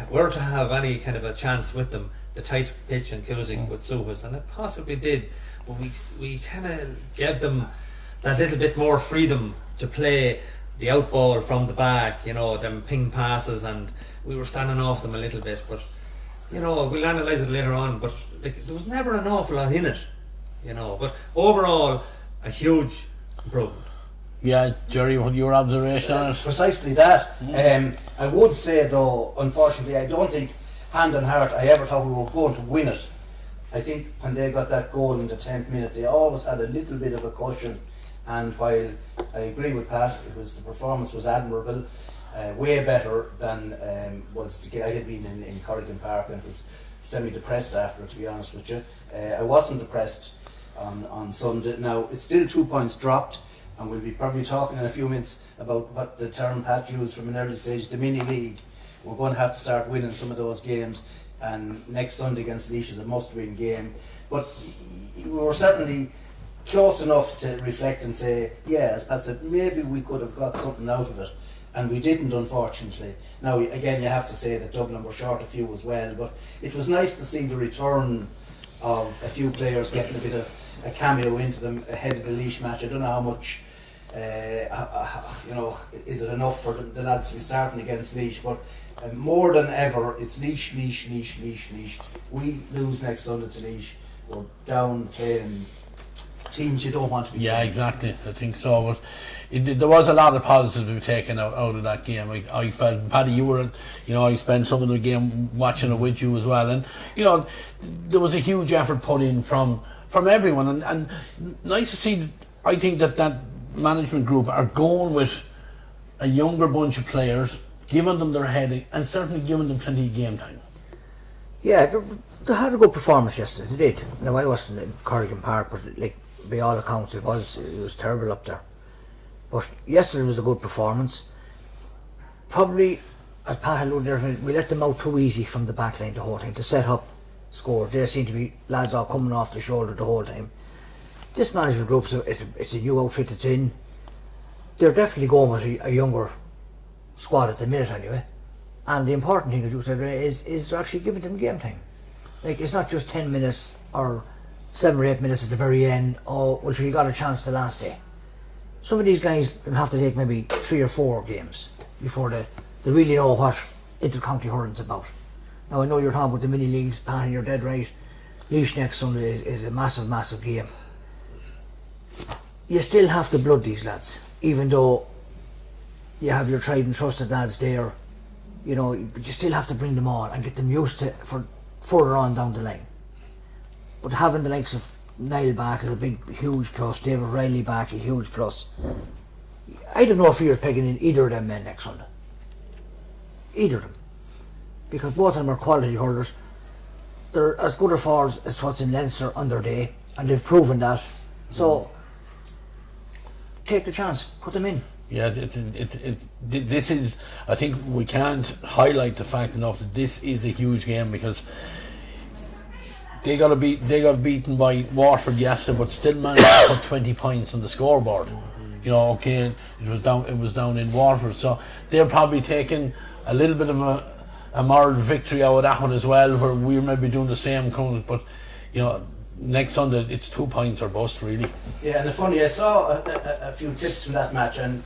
were to have any kind of a chance with them, the tight pitch in Kilsing would suit us, and it possibly did. But we kind of gave them that little bit more freedom to play the out ball from the back, them ping passes, and we were standing off them a little bit. But we'll analyse it later on. But there was never an awful lot in it, But overall, a huge improvement. Yeah, Jerry, what your observation on it? Precisely that. I would say though, unfortunately, I don't think, hand on heart, I ever thought we were going to win it. I think when they got that goal in the 10th minute, they always had a little bit of a cushion. And while I agree with Pat, the performance was admirable, way better than was the game. I had been in Corrigan Park and was semi-depressed after, to be honest with you. I wasn't depressed on Sunday. Now, it's still 2 points dropped, and we'll be probably talking in a few minutes about what the term Pat used from an early stage, the mini league. We're going to have to start winning some of those games, and next Sunday against Laois is a must-win game. But we were certainly close enough to reflect and say, yeah, as Pat said, maybe we could have got something out of it, and we didn't, unfortunately. Now, again, you have to say that Dublin were short a few as well, but it was nice to see the return of a few players getting a bit of a cameo into them ahead of the Laois match. I don't know how much, is it enough for the lads to be starting against Laois, but more than ever, it's Laois. We lose next Sunday to Laois. We're down playing teams you don't want to be playing. Exactly, I think so. But there was a lot of positives to be taken out of that game. I felt, Paddy, you were, I spent some of the game watching it with you as well, and there was a huge effort put in from everyone, and nice to see. I think that management group are going with a younger bunch of players, giving them their heading, and certainly giving them plenty of game time. Yeah, they had a good performance yesterday. They did. Now, I wasn't in Corrigan Park, but by all accounts, it was terrible up there. But yesterday was a good performance. Probably, as Pat alluded there, we let them out too easy from the back line the whole time to set up, score. There seem to be lads all coming off the shoulder the whole time. This management group, it's a new outfit that's in. They're definitely going with a younger squad at the minute anyway. And the important thing, as you said, is they're actually giving them game time. It's not just 10 minutes or 7 or 8 minutes at the very end. Oh, well, sure, you got a chance the last day. Some of these guys will have to take maybe 3 or 4 games before they really know what intercounty hurling's about. Now, I know you're talking about the mini leagues, Pat, and you're dead right. Laois next Sunday is a massive, massive game. You still have to blood these lads, even though you have your tried and trusted lads there. But you still have to bring them on and get them used to it for further on down the line. But having the likes of Niall back is a huge plus. David Riley back, a huge plus. I'd have no fear of pegging in either of them men next Sunday. Either of them. Because both of them are quality hurlers. They're as good a forwards as what's in Leinster on their day, and they've proven that. So, take the chance, put them in. Yeah, this is, I think we can't highlight the fact enough that this is a huge game, because they got beaten by Waterford yesterday, but still managed to put 20 points on the scoreboard. It was down in Waterford, so they're probably taking a little bit of a mild victory out of that one as well, where we're maybe doing the same kind, but next Sunday it's 2 points or bust, really. Yeah, and the funny, I saw a few clips from that match, and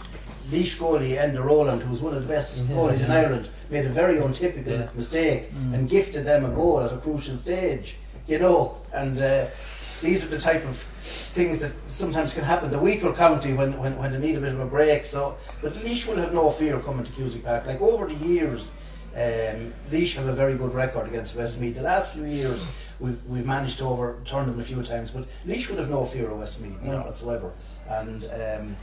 Laois goalie Enda Rowland, who's one of the best goalies in Ireland, made a very untypical mistake and gifted them a goal at a crucial stage. And these are the type of things that sometimes can happen. The weaker county when they need a bit of a break. So, but Laois will have no fear coming to Cusack Park. Over the years, Laois have a very good record against Westmeath. The last few years, we've managed to overturn them a few times, but Laois would have no fear of Westmeath, not whatsoever. And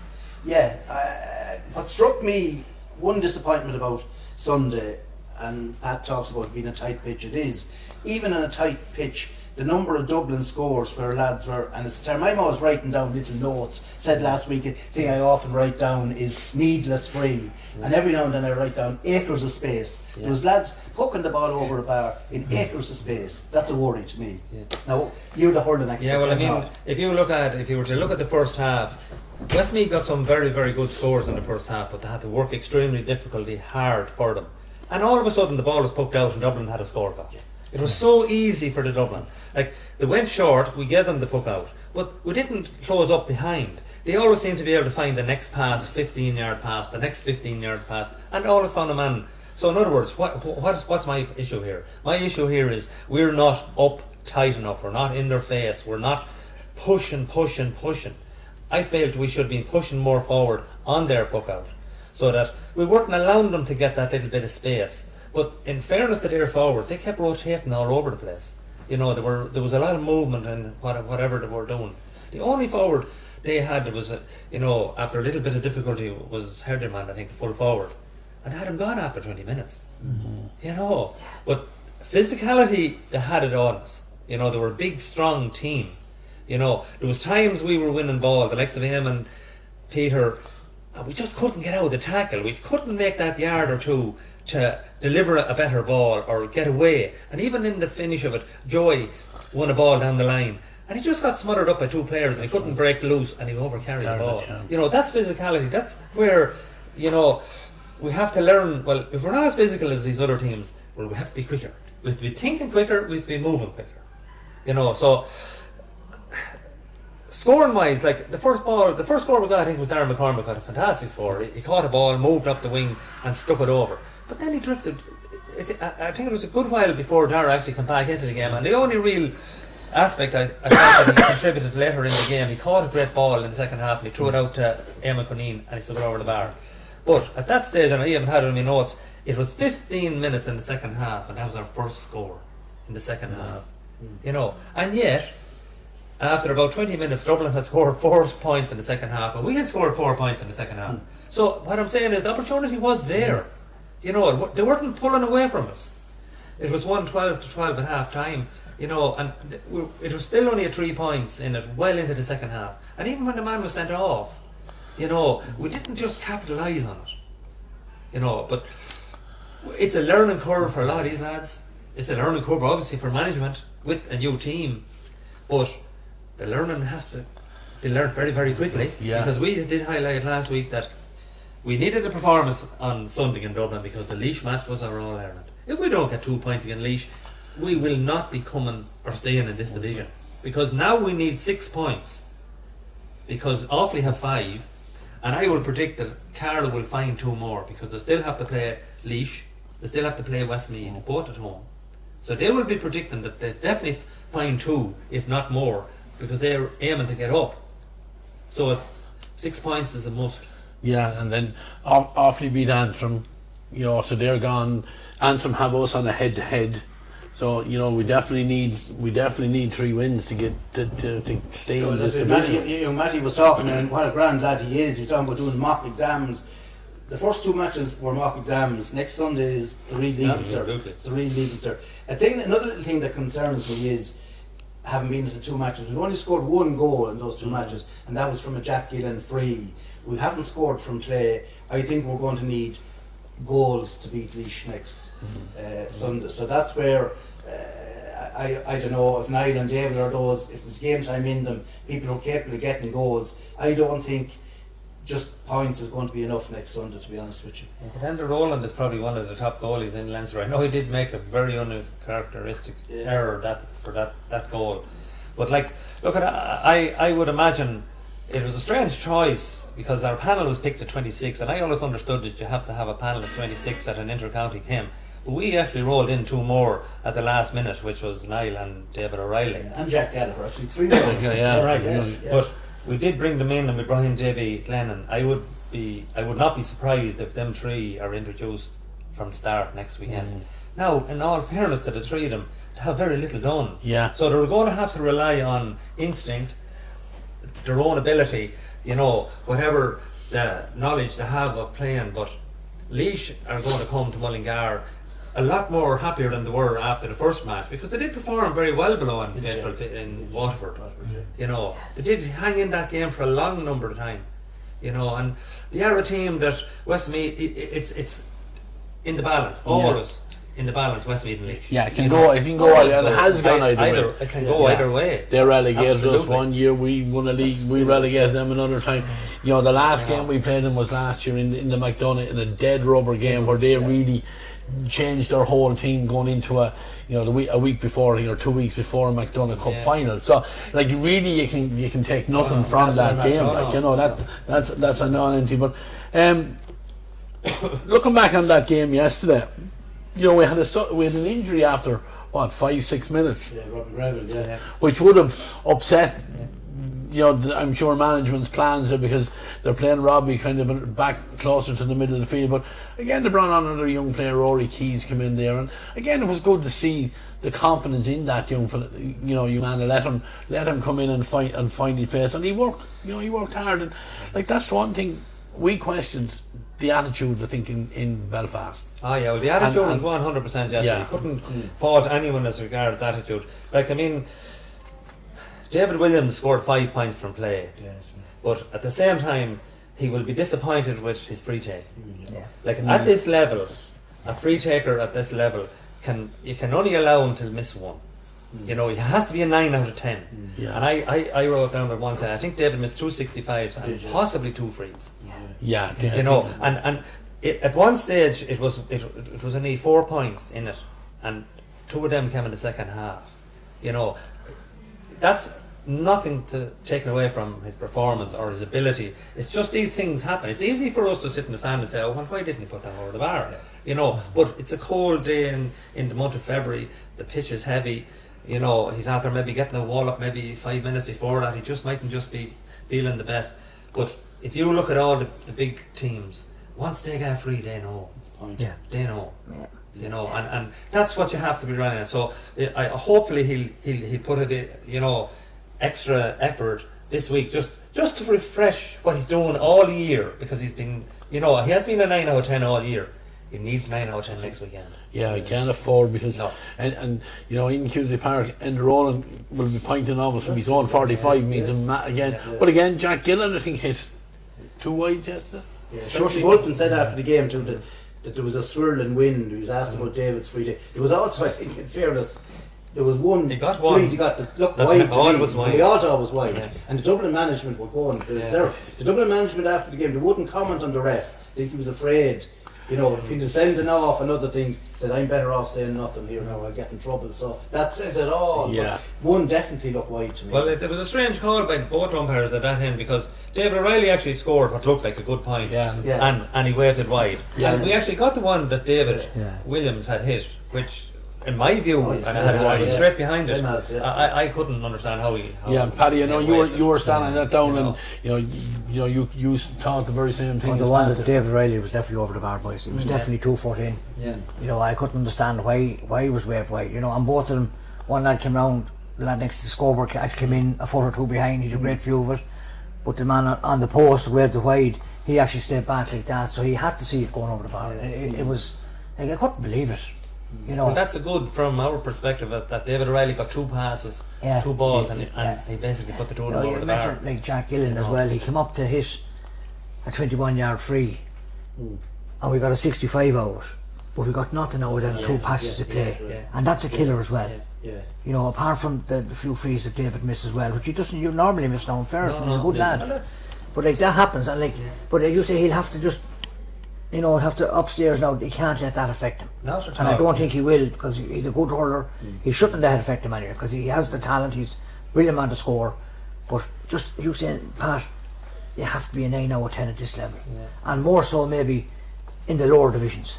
what struck me, one disappointment about Sunday, and Pat talks about being a tight pitch, it is. Even in a tight pitch, the number of Dublin scores where lads were, and it's a term I'm always writing down little notes. Said last week, a thing I often write down is needless free, and every now and then I write down acres of space. There was lads poking the ball over a bar in acres of space. That's a worry to me. Now you're the hurling expert. Yeah, well, I mean, if you were to look at the first half, Westmeath got some very, very good scores in the first half, but they had to work extremely hard for them. And all of a sudden the ball was poked out and Dublin had a score back. It was so easy for the Dublin. Like, they went short, we gave them the puck out, but we didn't close up behind. They always seemed to be able to find the next pass, 15-yard pass, the next 15-yard pass, and always found a man. So in other words, what's my issue here? My issue here is we're not up tight enough, we're not in their face, we're not pushing. I felt we should be pushing more forward on their puck out, so that we weren't allowing them to get that little bit of space. But in fairness to their forwards, they kept rotating all over the place. You know, there was a lot of movement in whatever they were doing. The only forward they had was, after a little bit of difficulty, was Herderman, I think, the full forward. And they had him gone after 20 minutes. You know, but physicality, they had it on us. You know, they were a big, strong team. You know, there was times we were winning ball, the likes of him and Peter, and we just couldn't get out of the tackle. We couldn't make that yard or two to deliver a better ball or get away. And even in the finish of it, Joey won a ball down the line and he just got smothered up by two players and he couldn't break loose and he overcarried the ball. You know, that's physicality. That's where, you know, we have to learn. Well, if we're not as physical as these other teams, well, we have to be quicker. We have to be thinking quicker, we have to be moving quicker. You know, so scoring wise, like the first score we got, I think, was Darren McCormick got a fantastic score. He caught a ball, moved up the wing and stuck it over. But then he drifted. I think it was a good while before Dara actually came back into the game, and the only real aspect I thought that he contributed later in the game, he caught a great ball in the second half and he threw it out to Eamon Cuneen and he stuck it over the bar. But at that stage, and I even had it in my notes, it was 15 minutes in the second half and that was our first score in the second half. You know, and yet after about 20 minutes Dublin had scored 4 points in the second half and we had scored 4 points in the second half. So what I'm saying is the opportunity was there. You know, they weren't pulling away from us. It was 1-12 to 12 at half time, you know, and it was still only 3 points in it, well into the second half. And even when the man was sent off, you know, we didn't just capitalise on it, you know. But it's a learning curve for a lot of these lads. It's a learning curve, obviously, for management with a new team. But the learning has to be learned very, very quickly. Yeah. Because we did highlight last week that we needed a performance on Sunday in Dublin because the Laois match was our All-Ireland. If we don't get 2 points against Laois, we will not be coming or staying in this division. Because now we need 6 points. Because Offaly have 5, and I will predict that Carlow will find 2 more because they still have to play Laois, they still have to play Westmeath, both at home. So they will be predicting that they definitely find 2, if not more, because they're aiming to get up. So it's 6 points is a must. Yeah, and then Offaly beat Antrim, you know, so they're gone. Antrim have us on a head-to-head, so you know we definitely need 3 wins to get to stay in this division. Matty was talking, and what a grand lad he is. You're talking about doing mock exams. The first 2 matches were mock exams. Next Sunday is the real leaving cert. It's the real leaving cert. Another little thing that concerns me is, having been to the 2 matches, we've only scored 1 goal in those 2 matches, and that was from a Jack Gillen free. We haven't scored from play. I think we're going to need goals to beat Laois next Sunday. So that's where I don't know if Niall and David are those, if there's game time in them, people are capable of getting goals. I don't think just points is going to be enough next Sunday, to be honest with you. Andrew Rowland is probably one of the top goalies in Leinster. I know he did make a very uncharacteristic error for that goal. But like, look at I would imagine it was a strange choice because our panel was picked at 26, and I always understood that you have to have a panel of 26 at an intercounty game. But we actually rolled in 2 more at the last minute, which was Niall and David O'Reilly. And Jack Gallagher, actually 3 more. Yeah. But we did bring them in, and we brought in Davy Glennon. I would not be surprised if them 3 are introduced from the start next weekend. Now, in all fairness to the 3 of them, they have very little done. Yeah. So they're going to have to rely on instinct, their own ability, you know, whatever the knowledge they have of playing. But Laois are going to come to Mullingar a lot more happier than they were after the first match, because they did perform very well below in Waterford. You know, they did hang in that game for a long number of time. You know, and they are a team that Westmeath, it's in the balance, always in the balance. Westmeath and Leash. Yeah, it can go. It can go, and it has gone either way. It can go either way. They relegated us Absolutely. one year. We won a league. We relegated them another time. You know, the last game we played them was last year in the McDonagh, in a dead rubber game where they really changed their whole team going into a week before, 2 weeks before a McDonagh Cup final. So like really you can take nothing from that game. Like, you know, that's a non-entity. But looking back on that game yesterday, you know, we had an injury after 5-6 minutes, which would have upset. You know, I'm sure management's plans are, because they're playing Robbie kind of back closer to the middle of the field. But again, they brought on another young player, Rory Keys, come in there, and again, it was good to see the confidence in that young man. Let him come in and find his place, and he worked. You know, he worked hard, and like that's the one thing we questioned. The attitude, I think, in Belfast. Oh yeah, well the attitude was 100% yesterday. Yeah. You couldn't fault anyone as regards attitude. Like, I mean, David Williams scored 5 points from play, but at the same time he will be disappointed with his free take. At this level, a free taker at this level you can only allow him to miss one. You know, he has to be a 9 out of 10. And I wrote down that once, I think David missed 2 65s and possibly 2 frees. Yeah, you know, and at one stage it was only 4 points in it, and 2 of them came in the second half. You know, that's nothing to taken away from his performance or his ability. It's just these things happen. It's easy for us to sit in the sand and say, oh, well, why didn't he put that over the bar? You know, but it's a cold day in the month of February. The pitch is heavy. You know, he's after maybe getting a wall up maybe 5 minutes before that. He just mightn't just be feeling the best. But if you look at all the big teams, once they get free, they know. They know. You know, and that's what you have to be running at. So hopefully he'll put a bit, you know, extra effort this week just to refresh what he's doing all year, because he's been, you know, he has been a 9 out of 10 all year. He needs 9 out of 10 next weekend. Yeah, I can't afford, because and you know, in Cusack Park, and Roland will be pointing almost from his own 45 means again. But again, Jack Gillen, I think, hit 2 wide yesterday. Shorty Wolfen said after the game too that there was a swirling wind. He was asked about David's free take. There was also, I think, in fairness, there was one. He got one. He got the look wide. All was wide. We all thought it was wide. And the Dublin management were going. The Dublin management after the game, they wouldn't comment on the ref. I think he was afraid. You know, between the sending off and other things, said, I'm better off saying nothing here now, I'll get in trouble. So that says it all. Yeah. But one definitely looked wide to me. Well, there was a strange call by both umpires at that end, because David O'Reilly actually scored what looked like a good point. And he waved it wide. And we actually got the one that David Williams had hit, which, in my view, and I had it straight behind it. I couldn't understand how he. Paddy, you know, you were standing that down, and you thought the very same thing. The one that David Riley was definitely over the bar, boys. It was definitely 2 foot in. You know, I couldn't understand why he was waved wide. You know, and both of them, one lad came round, the lad next to the scoreboard actually came in a foot or 2 behind. He had a great view of it, but the man on the post waved it wide. He actually stayed back like that, so he had to see it going over the bar. It was like, I couldn't believe it. You know, well, that's a good from our perspective that David O'Reilly got 2 passes, 2 balls, and he basically put the 2 of them over the bar. Like Jack Gillen as well, he came up to hit a 21-yard free, and we got a 65 out, but we got nothing out of them 2 passes to play, and that's a killer as well. You know, apart from the few frees that David missed as well, which you normally miss now in fairness, he's a good lad. But like that happens, and like, but as you say, he'll have to just, you know, have to upstairs now. He can't let that affect him, and I don't think he will, because he's a good hurler. He shouldn't let it affect him anyway, because he has the talent. He's really a man to score. But just you saying, Pat, you have to be a 9 out of 10 at this level, and more so maybe in the lower divisions,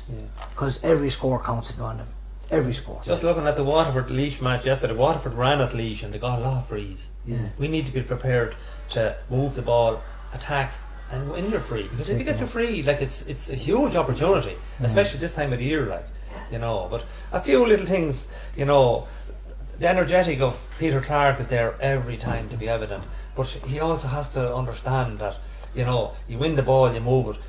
because every score counts on them. Every score. Just looking at the Waterford Leash match yesterday, Waterford ran at Leash and they got a lot of frees. We need to be prepared to move the ball, attack, and win your free, because if you get your free, like, it's a huge opportunity, especially this time of the year, like, you know. But a few little things, you know, the energetic of Peter Clark is there every time to be evident, but he also has to understand that, you know, you win the ball, you move it,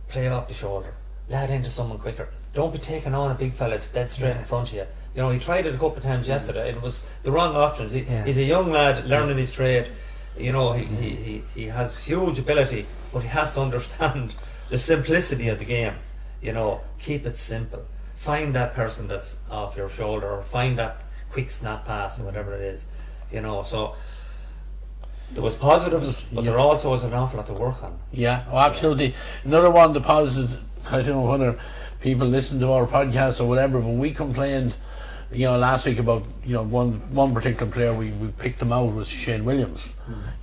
play off the shoulder, lad into someone quicker. Don't be taking on a big fella that's dead straight in front of you. You know, he tried it a couple of times yesterday. It was the wrong options. He's a young lad learning his trade. You know, he has huge ability, but he has to understand the simplicity of the game. You know, keep it simple. Find that person that's off your shoulder, or find that quick snap pass or whatever it is. You know, so there was positives, but there also was an awful lot to work on. Yeah, oh, absolutely. Another one of the positives, I don't know whether people listen to our podcast or whatever, but we complained, you know, last week about, you know, one particular player we picked him out was Shane Williams.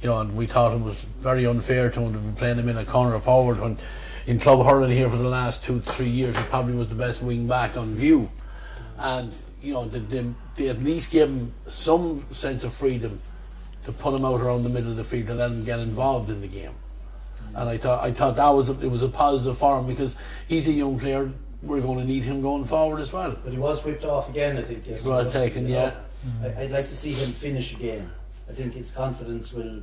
You know, and we thought it was very unfair to him to be playing him in a corner forward when in club hurling here for the last 2-3 years he probably was the best wing back on view. And, you know, they at least gave him some sense of freedom to put him out around the middle of the field and let him get involved in the game. And I thought that was a positive for him, because he's a young player. We're going to need him going forward as well. But he was whipped off again, I think. Yes, he was taken, yeah. I'd like to see him finish again. I think his confidence will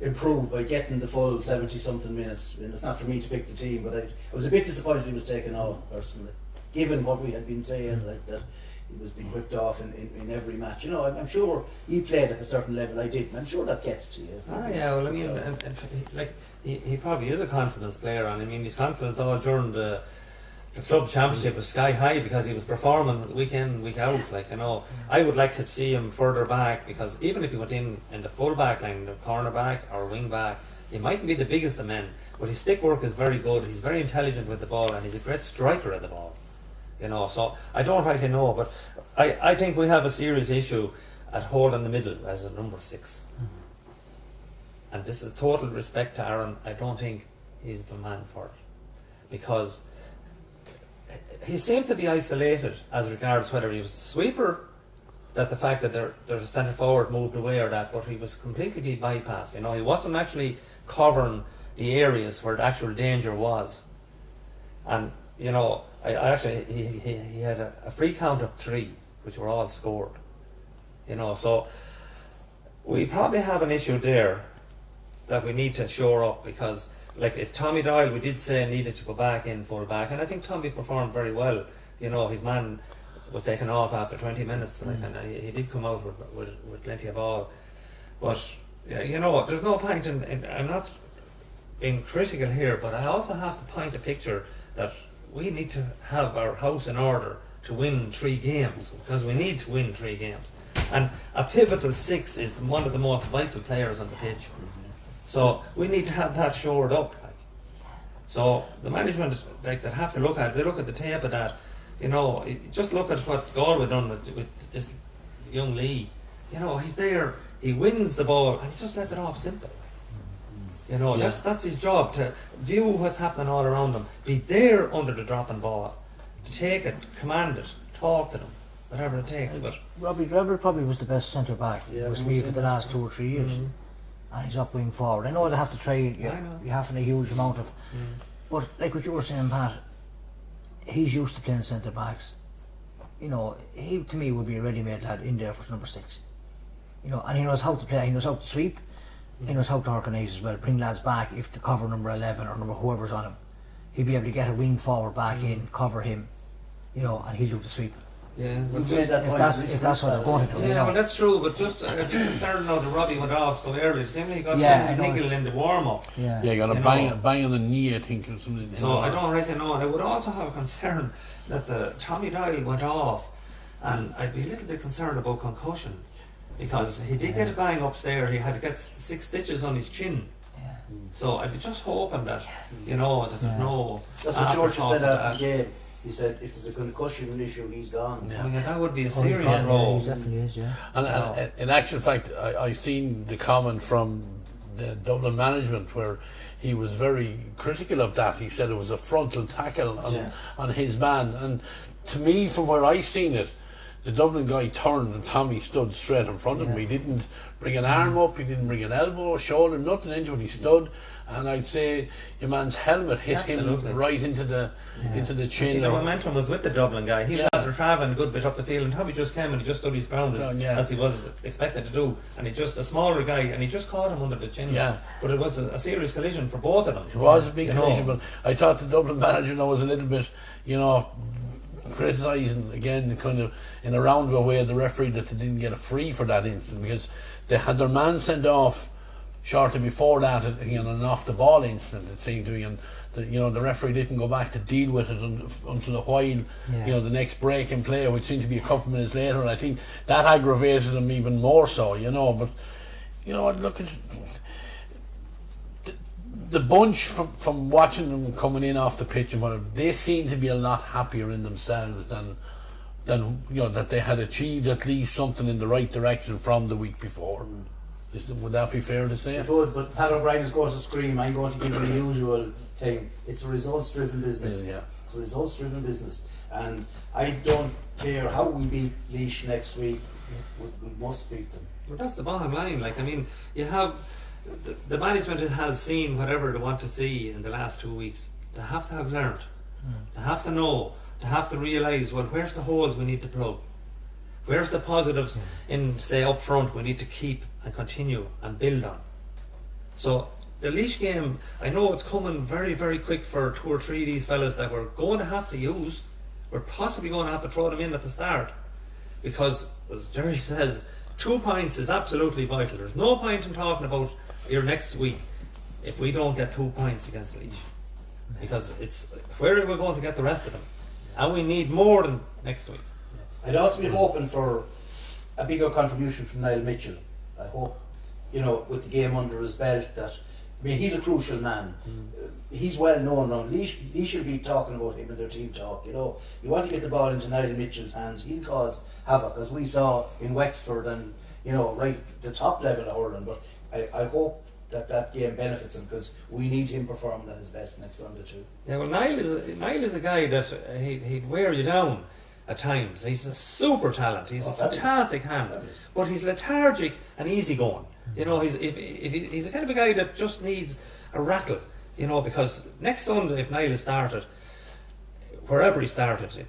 improve by getting the full 70-something minutes. And it's not for me to pick the team, but I was a bit disappointed he was taken off, personally, given what we had been saying, like that he was being whipped off in every match. You know, I'm sure he played at a certain level. I didn't. I'm sure that gets to you. Yeah, well, I mean, he probably is a confidence player, and I mean, his confidence all during the club championship was sky high, because he was performing week in, week out. Like, you know, I would like to see him further back, because even if he went in the full back line, the corner back or wing back, he mightn't be the biggest of men, but his stick work is very good. He's very intelligent with the ball, and he's a great striker at the ball. You know, so I don't rightly know, but I think we have a serious issue at holding the middle as a number 6. And this is total respect to Aaron. I don't think he's the man for it, because he seemed to be isolated as regards whether he was a sweeper, that the fact that their centre forward moved away or that, but he was completely bypassed. You know, he wasn't actually covering the areas where the actual danger was. And, you know, I actually he had a free count of 3, which were all scored. You know, so we probably have an issue there that we need to shore up, because, like, if Tommy Doyle, we did say, needed to go back in full back, and I think Tommy performed very well. You know, his man was taken off after 20 minutes, and he did come out with plenty of ball. But, you know, there's no point in I'm not being critical here, but I also have to paint a picture that we need to have our house in order to win 3 games, because we need to win 3 games. And a pivotal 6 is one of the most vital players on the pitch. So we need to have that shored up. Like. So the management, like, they have to look at, they look at the tape of that. You know, just look at what Galway done with this young Lee. You know, he's there, he wins the ball, and he just lets it off simple. You know, that's his job, to view what's happening all around him, be there under the dropping ball, to take it, command it, talk to them, whatever it takes. But Robbie Greville probably was the best centre back with me for the last 2 or 3 years, and he's up wing forward. I know they have to try. You have a huge amount of, but like what you were saying, Pat, he's used to playing centre backs. You know, he to me would be a ready-made lad in there for number 6. You know, and he knows how to play. He knows how to sweep. He knows how to organise as well, bring lads back if the cover number 11 or number whoever's on him. He'll be able to get a wing forward back in, cover him, you know, and he'll do the sweep. Yeah, if that's what they're going to do. Yeah, you know. well, that's true, but just I'd be concerned now that Robbie went off so early. Seemingly he got some niggle in the warm-up. Yeah, he got a bang on the knee, I think, or something. So I don't really know, and I would also have a concern that the Tommy Doyle went off, and I'd be a little bit concerned about concussion, because he did get a bang upstairs. He had to get 6 stitches on his chin. Yeah. So I'd be just hoping that, you know, that there's no. That's what George said after the game. He said if there's a concussion issue, he's gone. Yeah, that would be a serious role. He definitely is, yeah. And in actual fact, I seen the comment from the Dublin management where he was very critical of that. He said it was a frontal tackle on his man. And to me, from where I seen it, the Dublin guy turned and Tommy stood straight in front of him. He didn't bring an arm up, he didn't bring an elbow, shoulder, nothing into it. He stood, and I'd say your man's helmet hit him right into the chin. See, the momentum was with the Dublin guy. He was after travelling a good bit up the field, and Tommy just came and he just stood his ground as he was expected to do. And he just, a smaller guy, and he just caught him under the chin. Yeah. But it was a serious collision for both of them. It was a big collision, but I thought the Dublin manager was a little bit, criticising again, kind of in a roundabout way, the referee that they didn't get a free for that incident, because they had their man sent off shortly before that, an off the ball incident, it seemed to me, and the referee didn't go back to deal with it until a while, the next break in play, which seemed to be a couple of minutes later, and I think that aggravated him even more so, but look at the bunch from watching them coming in off the pitch and whatever, they seem to be a lot happier in themselves than that they had achieved at least something in the right direction from the week before. Would that be fair to say? It would, but Pat O'Brien is going to scream. I'm going to give you the usual thing. It's a results-driven business. Yeah. It's a results-driven business, and I don't care how we beat Laois next week. We must beat them. Well, that's the bottom line. You have the management has seen whatever they want to see in the last 2 weeks. They have to have learned. They have to know. They have to realise, where's the holes we need to plug? Where's the positives in, say, up front we need to keep and continue and build on? So the Laois game, I know it's coming very, very quick for 2 or 3 of these fellas that we're going to have to use. We're possibly going to have to throw them in at the start, because, as Gerry says, 2 points is absolutely vital. There's no point in talking about your next week if we don't get 2 points against Laois, because it's where are we going to get the rest of them, and we need more than next week. I'd also be hoping for a bigger contribution from Niall Mitchell. I hope, with the game under his belt, that he's a crucial man. He's well known now. He should be talking about him in their team talk. You want to get the ball into Niall Mitchell's hands. He'll cause havoc, as we saw in Wexford and right at the top level of hurling. But I hope that game benefits him, because we need him performing at his best next Sunday too. Yeah, well, Niall is a guy that he'd wear you down at times. He's a super talent. He's a fantastic hand, but he's lethargic and easygoing. He's the kind of a guy that just needs a rattle. Because next Sunday, if Niall started, wherever he started,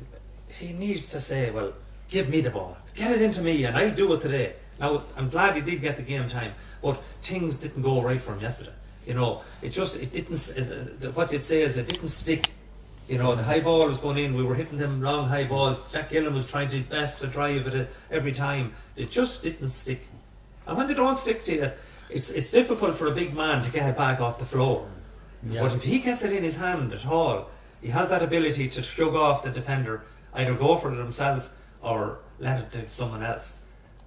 he needs to say, "Well, give me the ball, get it into me, and I'll do it today." Now, I'm glad he did get the game time, but things didn't go right for him yesterday. It didn't. What you'd say is it didn't stick. The high ball was going in, we were hitting them long high balls. Jack Gillen was trying his best to drive it every time. It just didn't stick. And when they don't stick to you, it's difficult for a big man to get it back off the floor. Yeah. But if he gets it in his hand at all, he has that ability to shrug off the defender, either go for it himself or let it to someone else.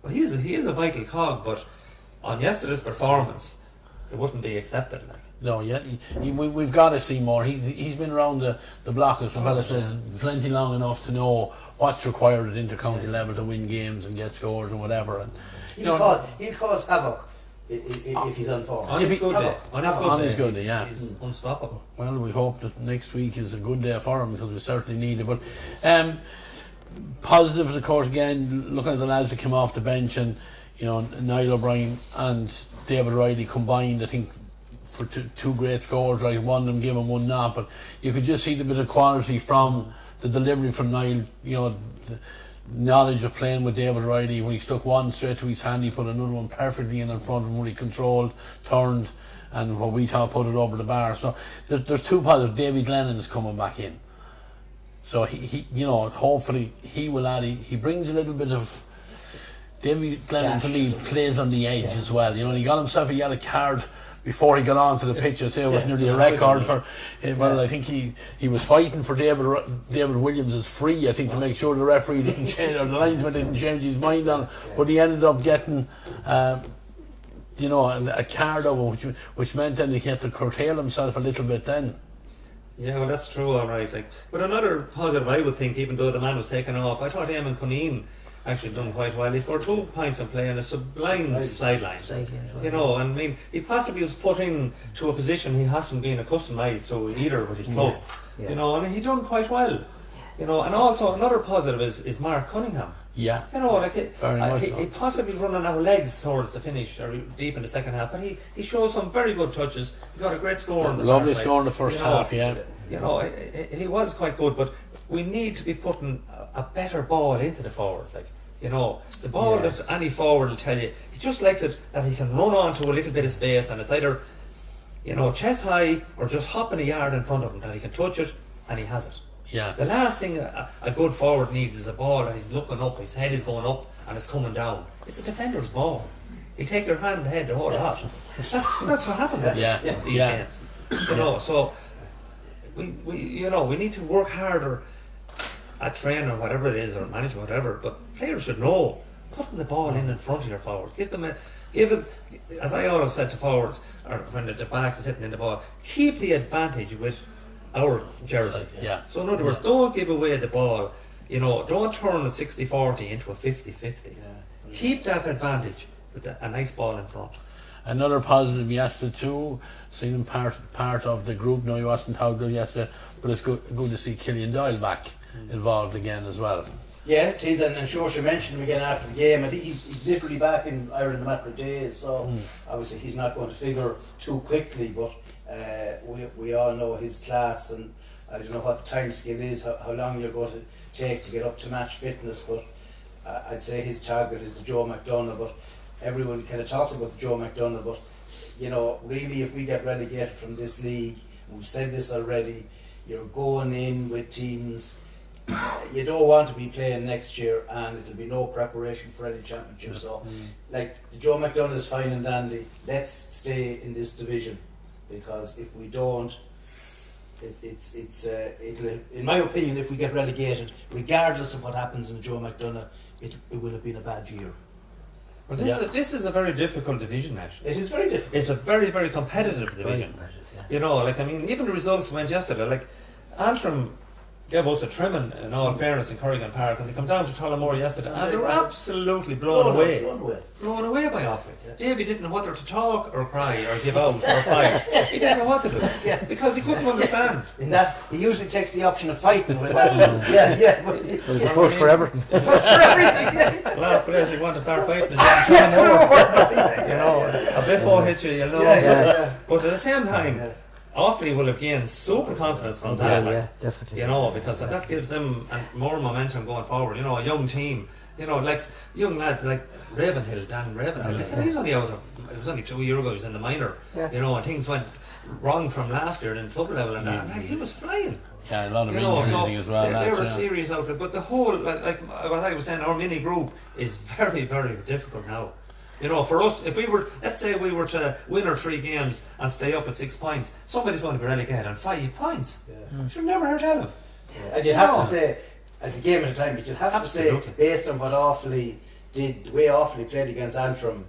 Well, he is a vital cog, but on yesterday's performance, it wouldn't be accepted. No, we've got to see more. He's been around the block, as the fella says, plenty long enough to know what's required at intercounty level to win games and get scores and whatever. And he'll cause havoc if he's on form. On his good day, yeah. He's unstoppable. Well, we hope that next week is a good day for him, because we certainly need it. But positives, of course, again, looking at the lads that came off the bench, and Niall O'Brien and David Riley combined, I think, for two great scores, right? One of them gave him one not, but you could just see the bit of quality from the delivery from Niall, the knowledge of playing with David Riley. When he stuck one straight to his hand, he put another one perfectly in front of him, when he controlled, turned, and what we thought put it over the bar. So there's 2 positives. David Glennon is coming back in, so he hopefully he will add. He brings a little bit of David Glennon to me, plays on the edge as well. He got himself a yellow card before he got onto the pitch. I'd say it was nearly a record for. I think he was fighting for David Williams' free. I think, to make sure the referee didn't change, or the linesman didn't change his mind on it. But he ended up getting, a card over, which meant then he had to curtail himself a little bit then. Yeah, well, that's true, all right. But another positive, I would think, even though the man was taken off, I thought Eamon Cuneen actually done quite well. He scored 2 points on play and a sublime sideline. And he possibly was put in to a position he hasn't been accustomed to either with his club. And he done quite well. You know, and also another positive is Mark Cunningham. Yeah. You know, like He he possibly running out of legs towards the finish or deep in the second half, but he showed some very good touches. He got a great score in the lovely score in the first half. Yeah. You know, he was quite good, but we need to be putting a better ball into the forwards. Like, you know, the ball that any forward will tell you, he just likes it that he can run onto a little bit of space, and it's either, you know, chest high or just hopping a yard in front of him that he can touch it and he has it. Yeah. The last thing a good forward needs is a ball that he's looking up, his head is going up and it's coming down. It's a defender's ball. You take your hand ahead the whole lot. That's what happens in these games. You know, so we need to work harder at training or whatever it is, or management, whatever, but players should know, putting the ball in front of your forwards. Give it, as I always said to forwards, or when the back is hitting in the ball, keep the advantage with our jersey. Yeah. So in other words, don't give away the ball. You know, don't turn a 60-40 into a 50-50. Keep that advantage with a nice ball in front. Another positive yesterday too, seeing him part of the group. No, he wasn't how good yesterday, but it's good to see Killian Doyle back involved again as well. Yeah, it is, and sure she mentioned him again after the game. I think he's literally back in Ireland in a matter of days, so obviously he's not going to figure too quickly, but we all know his class, and I don't know what the time scale is, how long you're going to take to get up to match fitness, but I'd say his target is the Joe McDonagh, but everyone kind of talks about the Joe McDonagh, but you know, really if we get relegated from this league, and we've said this already, you're going in with teams you don't want to be playing next year and it'll be no preparation for any championship. So like the Joe McDonagh is fine and dandy, let's stay in this division, because if we don't, it'll, in my opinion, if we get relegated, regardless of what happens in the Joe McDonagh, it will have been a bad year. Well, this is a very difficult division, actually. It is very difficult. It's a very, very competitive division. You know, like, I mean, even the results went yesterday, like Antrim gave us a trimming, in all fairness, in Corrigan Park, and they come down to Tullamore yesterday, and they were absolutely blown away by Offaly. Davy didn't know whether to talk or cry or give out or fight. He didn't know what to do because he couldn't understand. In that, he usually takes the option of fighting. With that, It was the first for everything. Last place you want to start fighting is Tullamore. You know, a biffo hits you, you'll know. But at the same time, Offaly will have gained super confidence from that. Yeah, definitely. You know, because that gives them more momentum going forward. You know, a young team. You know, like young lad like Ravenhill, Dan Ravenhill. He's only out. It was only 2 years ago. He was in the minor. You know, and things went wrong from last year in club level, and that. And he was flying. Yeah, a lot of injury as well. They're a serious outfit. But the whole, like what I was saying, our mini group is very, very difficult now. You know, for us, if we were, let's say we were to win our 3 games and stay up at 6 points, somebody's going to be relegated on 5 points. Should never heard tell of. And you'd have to say, as a game at a time, but you'd have to say, based on what Offaly did, the way Offaly played against Antrim,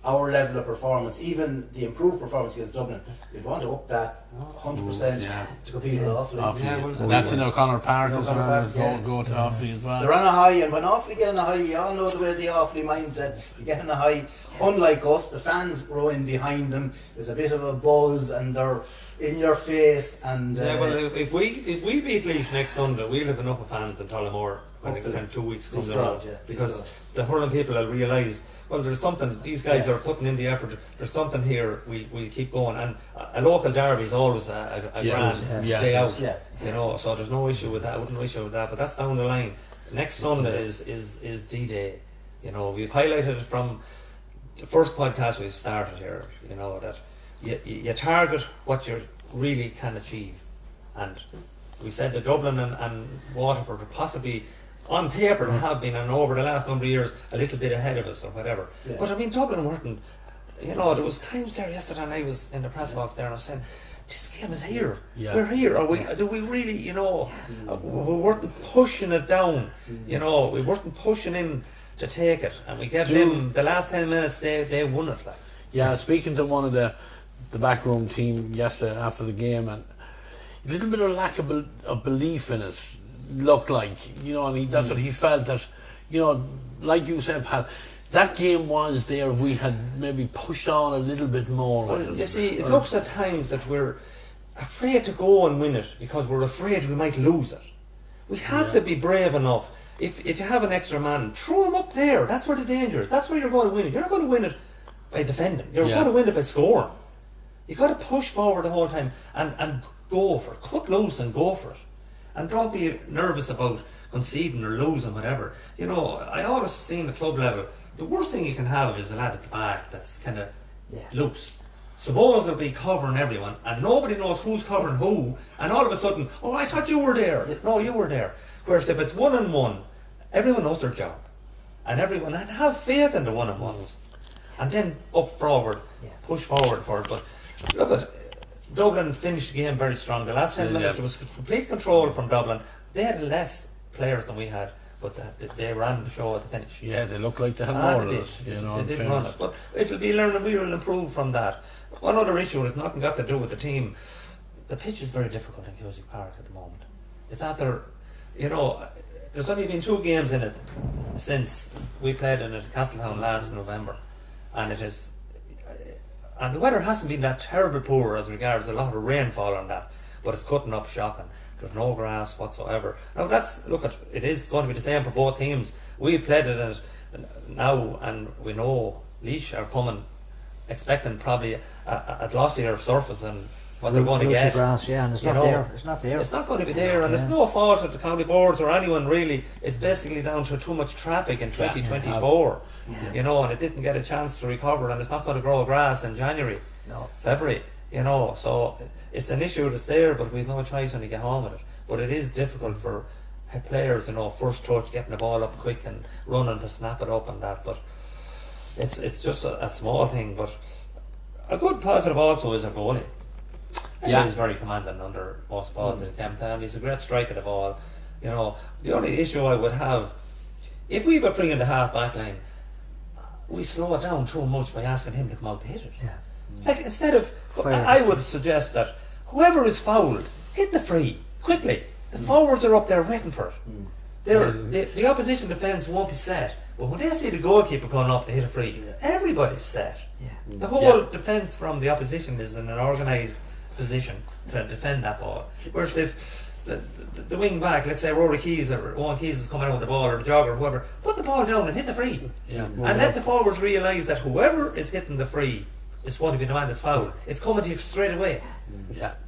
our level of performance, even the improved performance against Dublin, you'd want to up that 100% to compete with Offaly. And that's in O'Connor Park as well. Go to Offaly as well. They're on a high, and when Offaly get on a high, you all know the way the Offaly mindset. You get on a high, unlike us, the fans grow in behind them. There's a bit of a buzz, and they're in your face. And well, if we beat Laois next Sunday, we'll have enough of fans in Tullamore when 2 weeks comes around, because the Hurling people will realise, well, there's something, these guys are putting in the effort, there's something here, we'll keep going, and a local derby is always a grand day out, you know, so there's no issue with that, but that's down the line. Next Sunday is D-Day, you know, we've highlighted it from the first podcast we've started here, you know, that you target what you really can achieve, and we said that Dublin and Waterford are possibly on paper have been, and over the last number of years, a little bit ahead of us or whatever. But I mean, Dublin weren't, you know, there was times there yesterday, and I was in the press box there, and I was saying, this game is here. We're here. Do we really, you know, we weren't pushing it down, you know, we weren't pushing in to take it, and we gave them the last 10 minutes, they won it. Like. Yeah, speaking to one of the backroom team yesterday after the game, and a little bit of lack of belief in us. Looked like, you know, and that's what he felt, that, you know, like you said, Pat, that game was there if we had maybe pushed on a little bit more. Well, you see, it looks at times that we're afraid to go and win it because we're afraid we might lose it. We have to be brave enough. If you have an extra man, throw him up there. That's where the danger is. That's where you're going to win it. You're not going to win it by defending. You're going to win it by scoring. You've got to push forward the whole time and go for it. Cut loose and go for it. And don't be nervous about conceding or losing, whatever. You know, I always seen the club level, the worst thing you can have is a lad at the back that's kind of loose. Suppose they'll be covering everyone and nobody knows who's covering who, and all of a sudden, oh, I thought you were there. No, you were there. Whereas if it's 1-on-1, everyone knows their job. And everyone, and have faith in the 1-on-1s. And then up forward, push forward for it. But look at Dublin finished the game very strong. The last 10 minutes, it was complete control from Dublin. They had less players than we had, but they ran the show at the finish. Yeah, they looked like they had more of us. They did run it. But it'll be learning, we will improve from that. One other issue has nothing got to do with the team. The pitch is very difficult in Cusack Park at the moment. It's out there, you know, there's only been 2 games in it since we played in it at Castletown last November. And it is, and the weather hasn't been that terrible poor as regards a lot of rainfall on that, but it's cutting up shocking. There's no grass whatsoever. Now it is going to be the same for both teams. We played it in it now, and we know Laois are coming, expecting probably a glossier surface and what they're going to get. Grass, and it's not there. It's not there. It's not going to be there, and it's no fault of the county boards or anyone really. It's basically down to too much traffic in 2024, you know, and it didn't get a chance to recover, and it's not going to grow grass in January, February, you know. So it's an issue that's there, but we've no choice when you get home with it. But it is difficult for players, you know, first touch, getting the ball up quick and running to snap it up and that. But it's just a small thing. But a good positive also is a goalie. He's very commanding under most balls in the attempt, and he's a great strike at the ball. You know, the only issue I would have, if we have a free in the half back line, we slow it down too much by asking him to come out to hit it. Like, instead of, I would suggest that whoever is fouled, hit the free quickly. The forwards are up there waiting for it. The opposition defence won't be set, but when they see the goalkeeper coming up to hit a free, everybody's set. The whole defence from the opposition is in an organised position to defend that ball. Whereas if the wing back, let's say Rory Keys or Owen Keys is coming out with the ball, or the jogger or whoever, put the ball down and hit the free. And let the forwards realise that whoever is hitting the free is going to be the man that's fouled. It's coming to you straight away.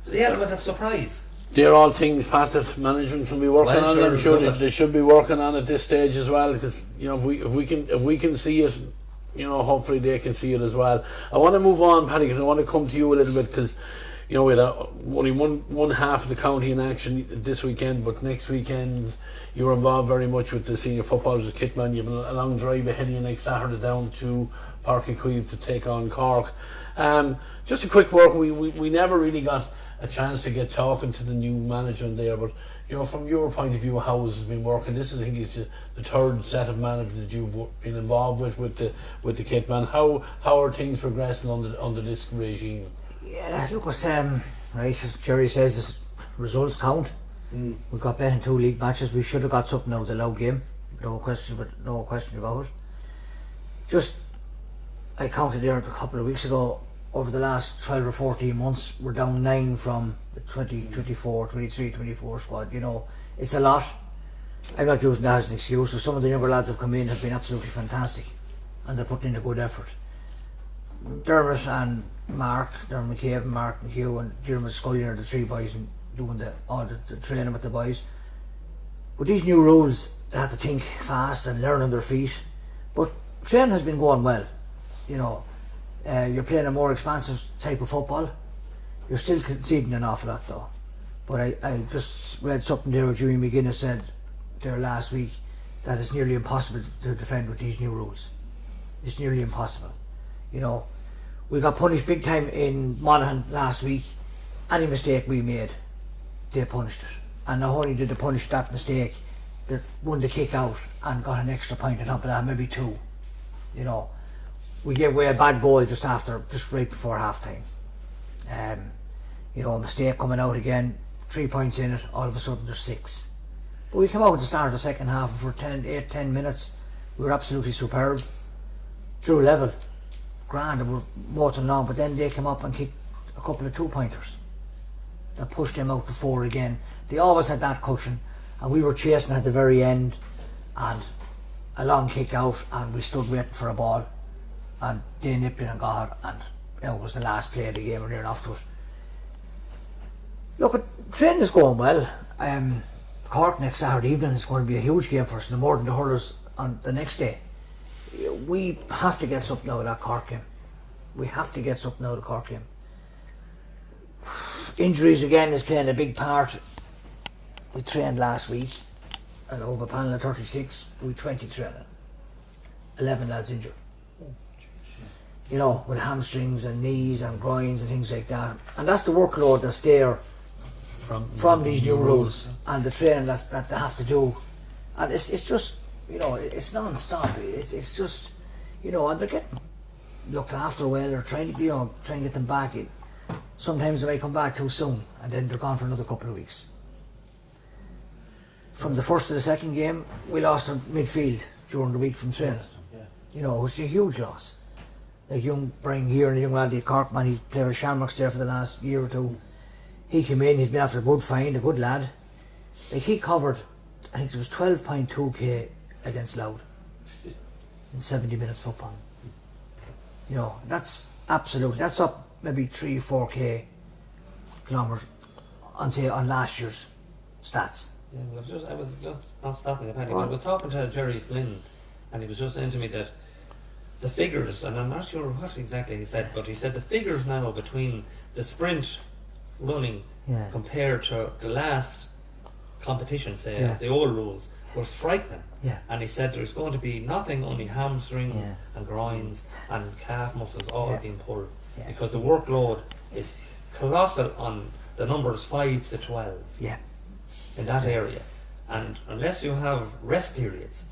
The element of surprise. They're all things, Pat, that management can be working on. I'm sure they should be working on at this stage as well, because, you know, if we can see it, you know, hopefully they can see it as well. I want to move on, Paddy, because I want to come to you a little bit, because, you know, we had only one half of the county in action this weekend, but next weekend you were involved very much with the senior footballers at Kitman. You have a long drive ahead of you next Saturday down to Park and Cleve to take on Cork. Just a quick word, we never really got a chance to get talking to the new management there, but, you know, from your point of view, how has it been working? This is, I think, it's the third set of management that you've been involved with the Kitman. How are things progressing under this regime? Yeah, look, right, as Gerry says, the results count. We got better in 2 league matches. We should have got something out of the Loud game, no question about it. Just, I counted there a couple of weeks ago, over the last 12 or 14 months, we're down 9 from the 23-24 squad. You know, it's a lot. I'm not using that as an excuse. So some of the younger lads have come in have been absolutely fantastic, and they're putting in a good effort. Dermot and Mark, Dermot McCabe and Mark McHugh and Dermot Scully are the 3 boys and doing the training with the boys. With these new rules, they have to think fast and learn on their feet. But training has been going well. You know, you're playing a more expansive type of football. You're still conceding an awful lot though. But I just read something there where Jimmy McGuinness said there last week that it's nearly impossible to defend with these new rules. It's nearly impossible. You know, we got punished big time in Monaghan last week. Any mistake we made, they punished it. And not only did they punish that mistake, they won the kick out and got an extra point on top of that, maybe 2. You know, we gave away a bad goal just right before half time. You know, a mistake coming out again, 3 points in it, all of a sudden there's 6. But we came out at the start of the second half, and for 8-10 minutes we were absolutely superb. True level. Grand, and we're more than long, but then they came up and kicked a couple of 2-pointers that pushed them out to 4 again. They always had that cushion, and we were chasing at the very end, and a long kick out, and we stood waiting for a ball, and they nipped in and got it, and it was the last play of the game, and near enough to it. Look, training is going well. Cork next Saturday evening is going to be a huge game for us, no more than the Hurlers on the next day. We have to get something out of that Cork game. We have to get something out of the Cork game. Injuries again is playing a big part. We trained last week, and over a panel of 36, we 20 training. 11 lads injured. You know, with hamstrings and knees and groins and things like that. And that's the workload that's there from these new rules and the training that they have to do. And it's just, you know, it's non-stop. It's just, you know, and they're getting looked after well. They're trying to get them back in. Sometimes they may come back too soon, and then they're gone for another couple of weeks. From the first to the second game, we lost our midfield during the week from training. You know, which is a huge loss. Like young Brian here and a young lad at Cork, man, he played with Shamrocks there for the last year or two. He came in, he's been after a good find, a good lad. Like he covered, I think it was 12.2k against Louth in 70 minutes football. You know, that's up maybe 3-4k kilometres on last year's stats. Yeah, well, I was just not stopping at Paddy. I was talking to Jerry Flynn, and he was just saying to me that the figures, and I'm not sure what exactly he said, but he said the figures now between the sprint running compared to the last competition, say, the old rules, was frightening. Yeah. And he said there's going to be nothing, only hamstrings and groins and calf muscles all being pulled, because the workload is colossal on the numbers 5 to 12 in that area. And unless you have rest periods,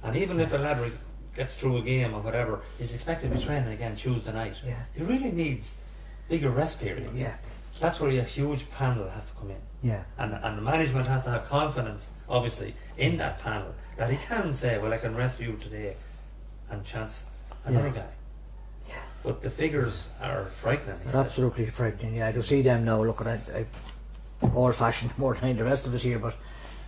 and even if a lad gets through a game or whatever, he's expected to be training again Tuesday night, he really needs bigger rest periods. That's where a huge panel has to come in. And the management has to have confidence, obviously, in that panel, that he can say, well, I can rest you today and chance another guy. But the figures are frightening. They're absolutely frightening. I do see them now. Look, I'm old-fashioned more than the rest of us here, but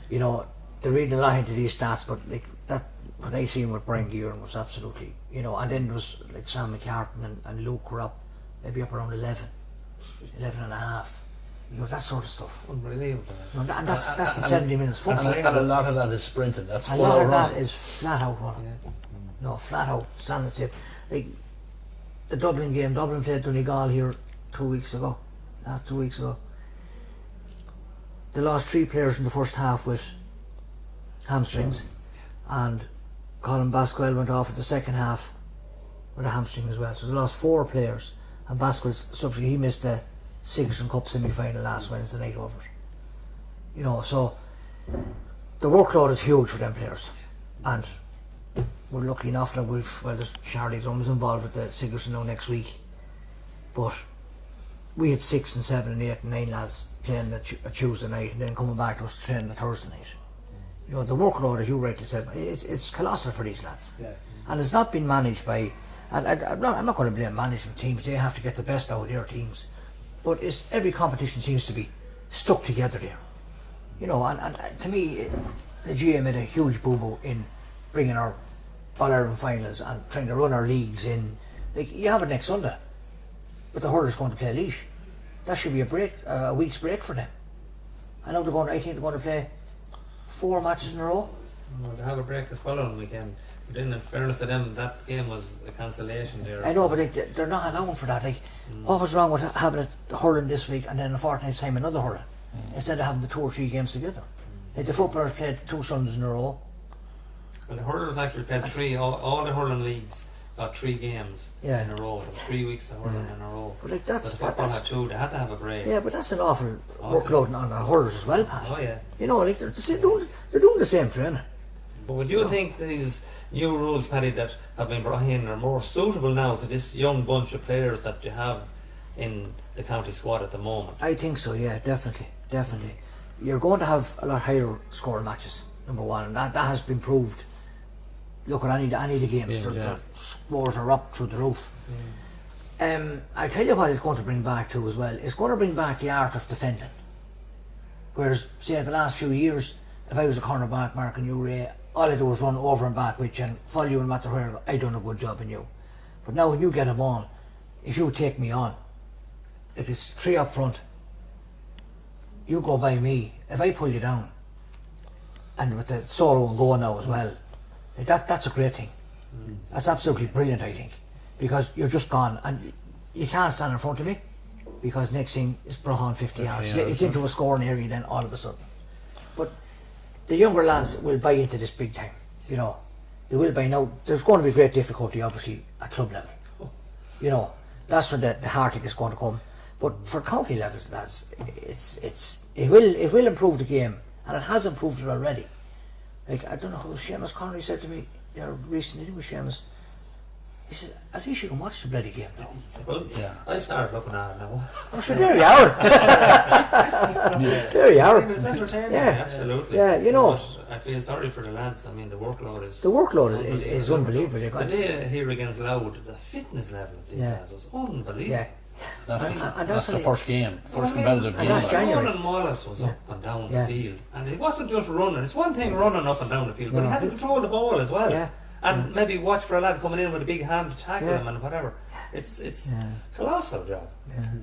you know, they're reading a lot into these stats. But like that, what I seen with Brian Gavin was absolutely, you know, and then there was like Sam McCartan and Luke were up, maybe up around 11 and a half. You know, that sort of stuff. Unbelievable. You know, and that's in 70 minutes football. And a lot of that is sprinting. That's a lot of that is flat out running. No, flat out standing tip. Like the Dublin game, Dublin played Donegal here 2 weeks ago. Last 2 weeks ago. They lost 3 players in the first half with hamstrings, and Colin Bosco went off in the second half with a hamstring as well. So they lost 4 players, and Bosco he missed the Sigerson Cup semi-final last Wednesday night over it. You know, so the workload is huge for them players, and we're lucky enough that there's Charlie Drum's involved with the Sigerson now next week, but we had 6 and 7 and 8 and 9 lads playing a Tuesday night and then coming back to us training a Thursday night. You know, the workload, as you rightly said, it's colossal for these lads, and it's not been managed by. And I'm not going to blame management teams. They have to get the best out of their teams, but every competition seems to be stuck together there. You know, and to me, the GAA made a huge boo-boo in bringing our All-Ireland finals and trying to run our leagues in. Like, you have it next Sunday, but the Hurlers going to play Laois. That should be a week's break for them. I think they're going to play 4 matches in a row. Well, they have a break the following weekend. But then, in fairness to them, that game was a cancellation there. I know, but they're not allowing for that. Like, what was wrong with having the hurling this week and then a fortnight's time another hurling, instead of having the 2 or 3 games together? Like, the footballers played 2 Sundays in a row. Well, the hurlers actually played 3. All the hurling leagues got 3 games in a row. 3 weeks of hurling in a row. But like the football had 2. They had to have a break. Yeah, but that's an awful workload on our hurlers as well, Pat. Oh yeah. You know, like they're doing the same training. But would you think these new rules, Paddy, that have been brought in are more suitable now to this young bunch of players that you have in the county squad at the moment? I think so, yeah, definitely. You're going to have a lot higher scoring matches, number one, and that has been proved. Look at any of the games, the scores are up through the roof. I tell you what it's going to bring back too as well. It's going to bring back the art of defending. Whereas, say, the last few years, if I was a cornerback marking you, Ray, all I do is run over and back with you and follow you no matter where. I done a good job in you. But now when you get a ball, if you take me on, if it's 3 up front, you go by me. If I pull you down, and with the solo and go now as well, that's a great thing. That's absolutely brilliant, I think, because you're just gone and you can't stand in front of me, because next thing is brought on 50 yards. It's into a scoring area then all of a sudden. But the younger lads will buy into this big time, you know. They will buy now. There's going to be great difficulty, obviously, at club level. You know, that's where the heartache is going to come. But for county levels, lads, it will improve the game, and it has improved it already. Like, I don't know who Seamus Connery said to me recently. It was Seamus. He says, at least you can watch the bloody game now. Well, I started looking at it now. Oh, sure, there you are. There you are. I mean, it's entertaining, Yeah. absolutely. Yeah, you know. But I feel sorry for the lads. I mean, the workload is... is unbelievable. The day here against Loud, the fitness level of these lads was unbelievable. Yeah. That's the first game, first competitive game. That's January. Ronan Wallace was up and down the field, and it wasn't just running. It's one thing running up and down the field, but he had to control the ball as well. Yeah. And maybe watch for a lad coming in with a big hand to tackle him and whatever. It's colossal job. Yeah.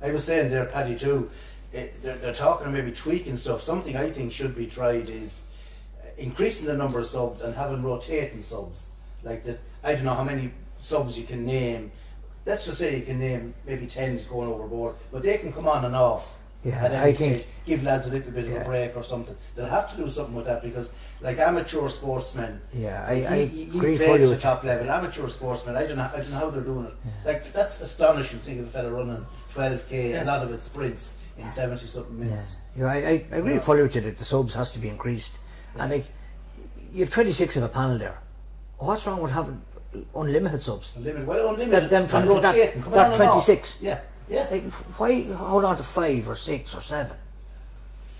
I was saying there, Paddy, too, they're talking maybe tweaking stuff. Something I think should be tried is increasing the number of subs and having rotating subs. Like that, I don't know how many subs you can name. Let's just say you can name maybe 10's going overboard, but they can come on and off. Yeah, and then I think give lads a little bit of a break or something. They'll have to do something with that, because like amateur sportsmen, I agree fully at the with top level. Amateur sportsmen, I don't know how they're doing it. Like, that's astonishing. Think of a fella running 12k, a lot of it sprints in 70 something minutes. I agree fully with you that the subs has to be increased, and like, you have 26 of a panel there. What's wrong with having unlimited subs? Unlimited. Then from rotating, that 26. Yeah. Like, why hold on to 5 or 6 or 7?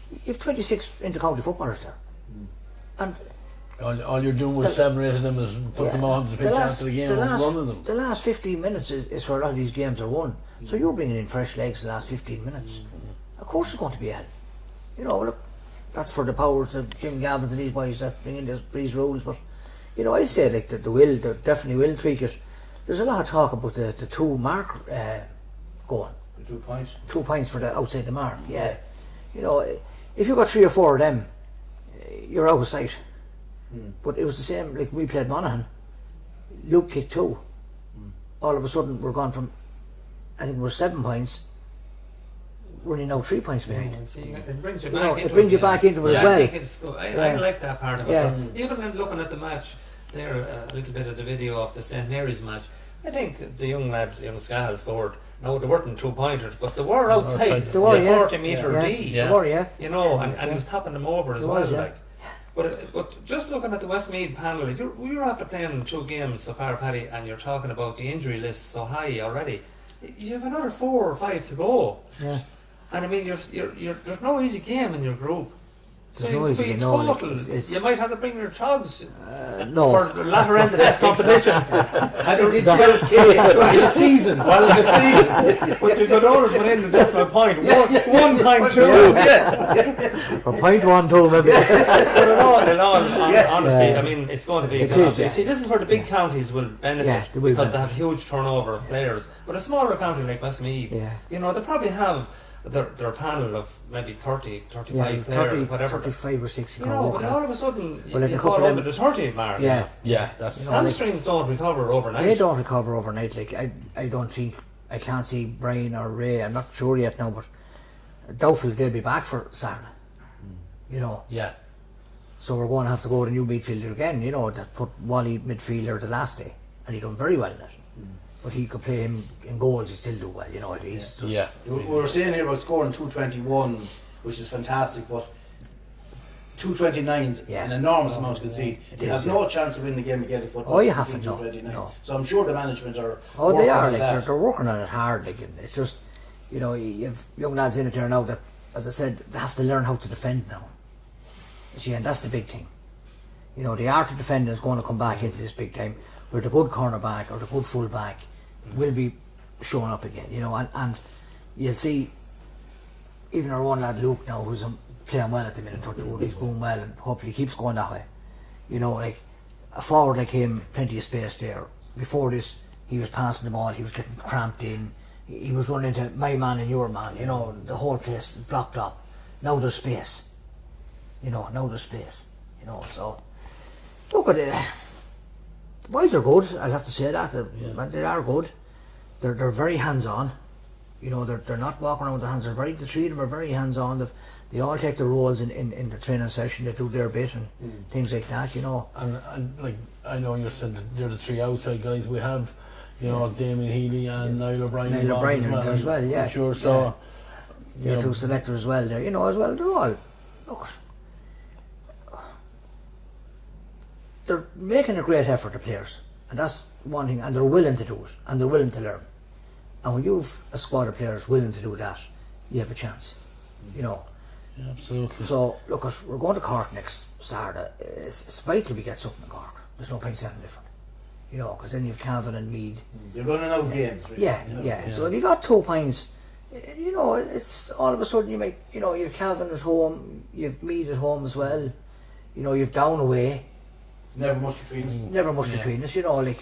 You have 26 intercounty footballers there, and all you're doing with 7 or 8 of them is put them on the pitch after the game and running them. The last 15 minutes is where a lot of these games are won. So you're bringing in fresh legs the last 15 minutes. Of course it's going to be hell. You know, look, that's for the powers of Jim Gavin and these boys that bring in these rules. But you know, I say like they definitely will tweak it. There's a lot of talk about the 2 mark going. The 2 points. 2 points for the outside the mark. Yeah. You know, if you got 3 or 4 of them, you're out of sight. But it was the same. Like, we played Monaghan. Luke kicked 2. All of a sudden we're gone from, I think we're 7 points. We're only now 3 points behind. See, it brings you back into it as well. I think it's good. I like that part of it. Even in looking at the match there, a little bit of the video of the St Mary's match, I think the young Scahill scored. No, they weren't 2-pointers, but they were outside the 40-metre D. They were, you know, and he was topping them over as well. Like, but just looking at the Westmeath panel, if you're after playing 2 games so far, Paddy, and you're talking about the injury list so high already, you have another 4 or 5 to go. Yeah. And I mean, there's no easy game in your group. So no easy, you might have to bring your chogs for the latter end of this competition. And he did 12k in a season. But you could always put in the decimal point. 1.2. For 0.12 maybe. But in all honesty, I mean, it's going to be. You see, this is where the big counties will benefit because they have huge turnover of players. But a smaller county like Westmeath, you know, they probably have their panel of maybe 30, 35 players, whatever. 35 or 60. You know, but all of a sudden, you fall under the 30 mark. That's hamstrings don't recover overnight. They don't recover overnight. Like, I don't think, I can't see Brian or Ray, I'm not sure yet now, but doubtful they'll be back for Saturday. You know. Yeah. So we're going to have to go with a new midfielder again, you know, that put Wally midfielder the last day, and he done very well in it. But he could play him in goals, he still do well, you know. He's we were saying here about scoring 221, which is fantastic, but 229's an enormous amount to concede. He has no chance of winning the game again if football. Oh, you haven't, no. So I'm sure the management are. Oh, they are, like, they're working on it hard. Like, it's just, you know, you have young lads in it there now that, as I said, they have to learn how to defend now. See, and that's the big thing. You know, the art of defending is going to come back into this big time, where the good cornerback or the good fullback will be showing up again, you know, and you'll see even our own lad Luke now, who's a playing well at the minute. He's going well, and hopefully keeps going that way. You know, like a forward like him, plenty of space there. Before this, he was passing the ball, he was getting cramped in. He was running into my man and your man. You know, the whole place blocked up. Now there's space. You know, so look at it. The boys are good. I'll have to say that. They are good. They're very hands-on. You know, they're not walking around with their hands. The three of them are very hands-on. They all take their roles in the training session. They do their bit and things like that. You know. And like I know you're saying that they're the three outside guys. We have, you know, Damien Healy and Niall O'Brien as well. Yeah. I'm sure. So. You know, two selectors as well. There. You know, as well. They're all. Look. They're making a great effort, the players, and that's one thing, and they're willing to do it, and they're willing to learn. And when you've a squad of players willing to do that, you have a chance, you know. Yeah, absolutely. So, look, we're going to Cork next Saturday. It's vital we get something in Cork. There's no point saying different, you know, because then you've Cavan and Meath. You're running out of games. Really. Yeah. So if you got 2 points, you know, it's all of a sudden you have Cavan at home, you've Meath at home as well, you know, you've Down away. Never much between us. Never much between us, you know, like.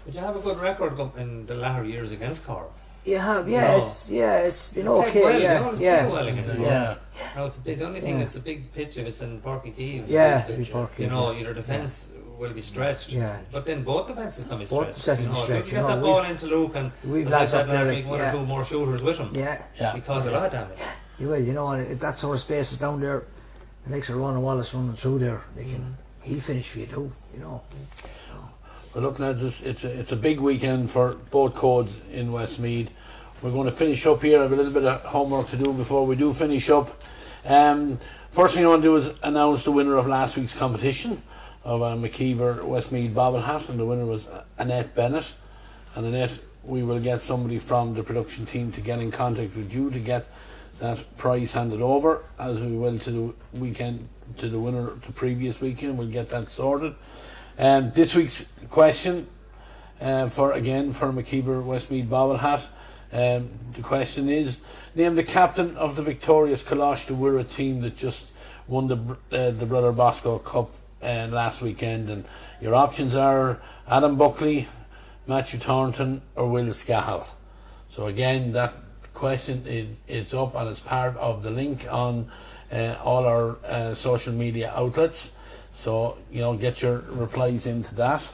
But you have a good record in the latter years against Cork. You have, it's been okay. Well, yeah. No, it's the only thing. It's a big pitch if it's in Porky Thieves. Yeah, you know, your defence will be stretched. Yeah. But then both defences can be stretched. Both defences stretched. You get that ball into Luke, and we've as I said last week, one or two more shooters with him. Yeah. Because a lot of damage. You will, you know, and if that sort of space is down there, the likes of Ron and Wallace running through there, he'll finish for you too, you know. Well, look, lads, it's a big weekend for both codes in Westmeath. We're going to finish up here. I have a little bit of homework to do before we do finish up. First thing I want to do is announce the winner of last week's competition of McKeever Westmeath Bobble Hat, and the winner was Annette Bennett. And Annette, we will get somebody from the production team to get in contact with you to get that prize handed over, as we will to the weekend, to the winner the previous weekend. We'll get that sorted. This week's question for McKeever Westmeath Bobble Hat. The question is: name the captain of the victorious Coláiste Mhuire team that just won the Brother Bosco Cup last weekend. And your options are Adam Buckley, Matthew Thornton, or Will Scahill. So again, that question is up, and it's part of the link on all our social media outlets. So, you know, get your replies into that.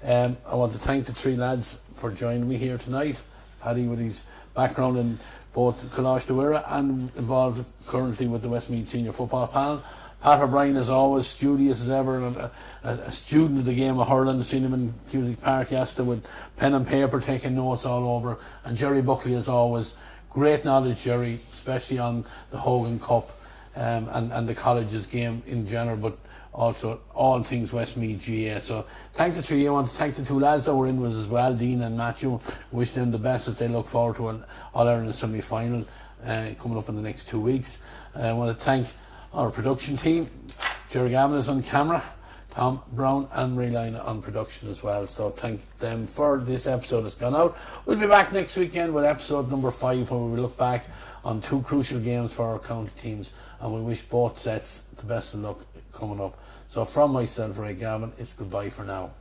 I want to thank the three lads for joining me here tonight. Paddy, with his background in both Coláiste Mhuire and involved currently with the Westmeath Senior Football Panel. Pat O'Brien, as always, studious as ever, and a student of the game of hurling. Seen him in Cusick Park yesterday with pen and paper, taking notes all over. And Gerry Buckley, as always, great knowledge, Gerry, especially on the Hogan Cup and the colleges game in general, but also all things Westmeath GAA. So thank the three of you. I want to thank the two lads that were in with us as well, Dean and Matthew. Wish them the best as they look forward to an All-Ireland semi-final coming up in the next 2 weeks. I want to thank our production team. Ray Gavin is on camera, Tom Brown and Ray Lina on production as well. So thank them for this episode that's gone out. We'll be back next weekend with episode number 5, where we look back on 2 crucial games for our county teams, and we wish both sets the best of luck coming up. So from myself, Ray Gavin, it's goodbye for now.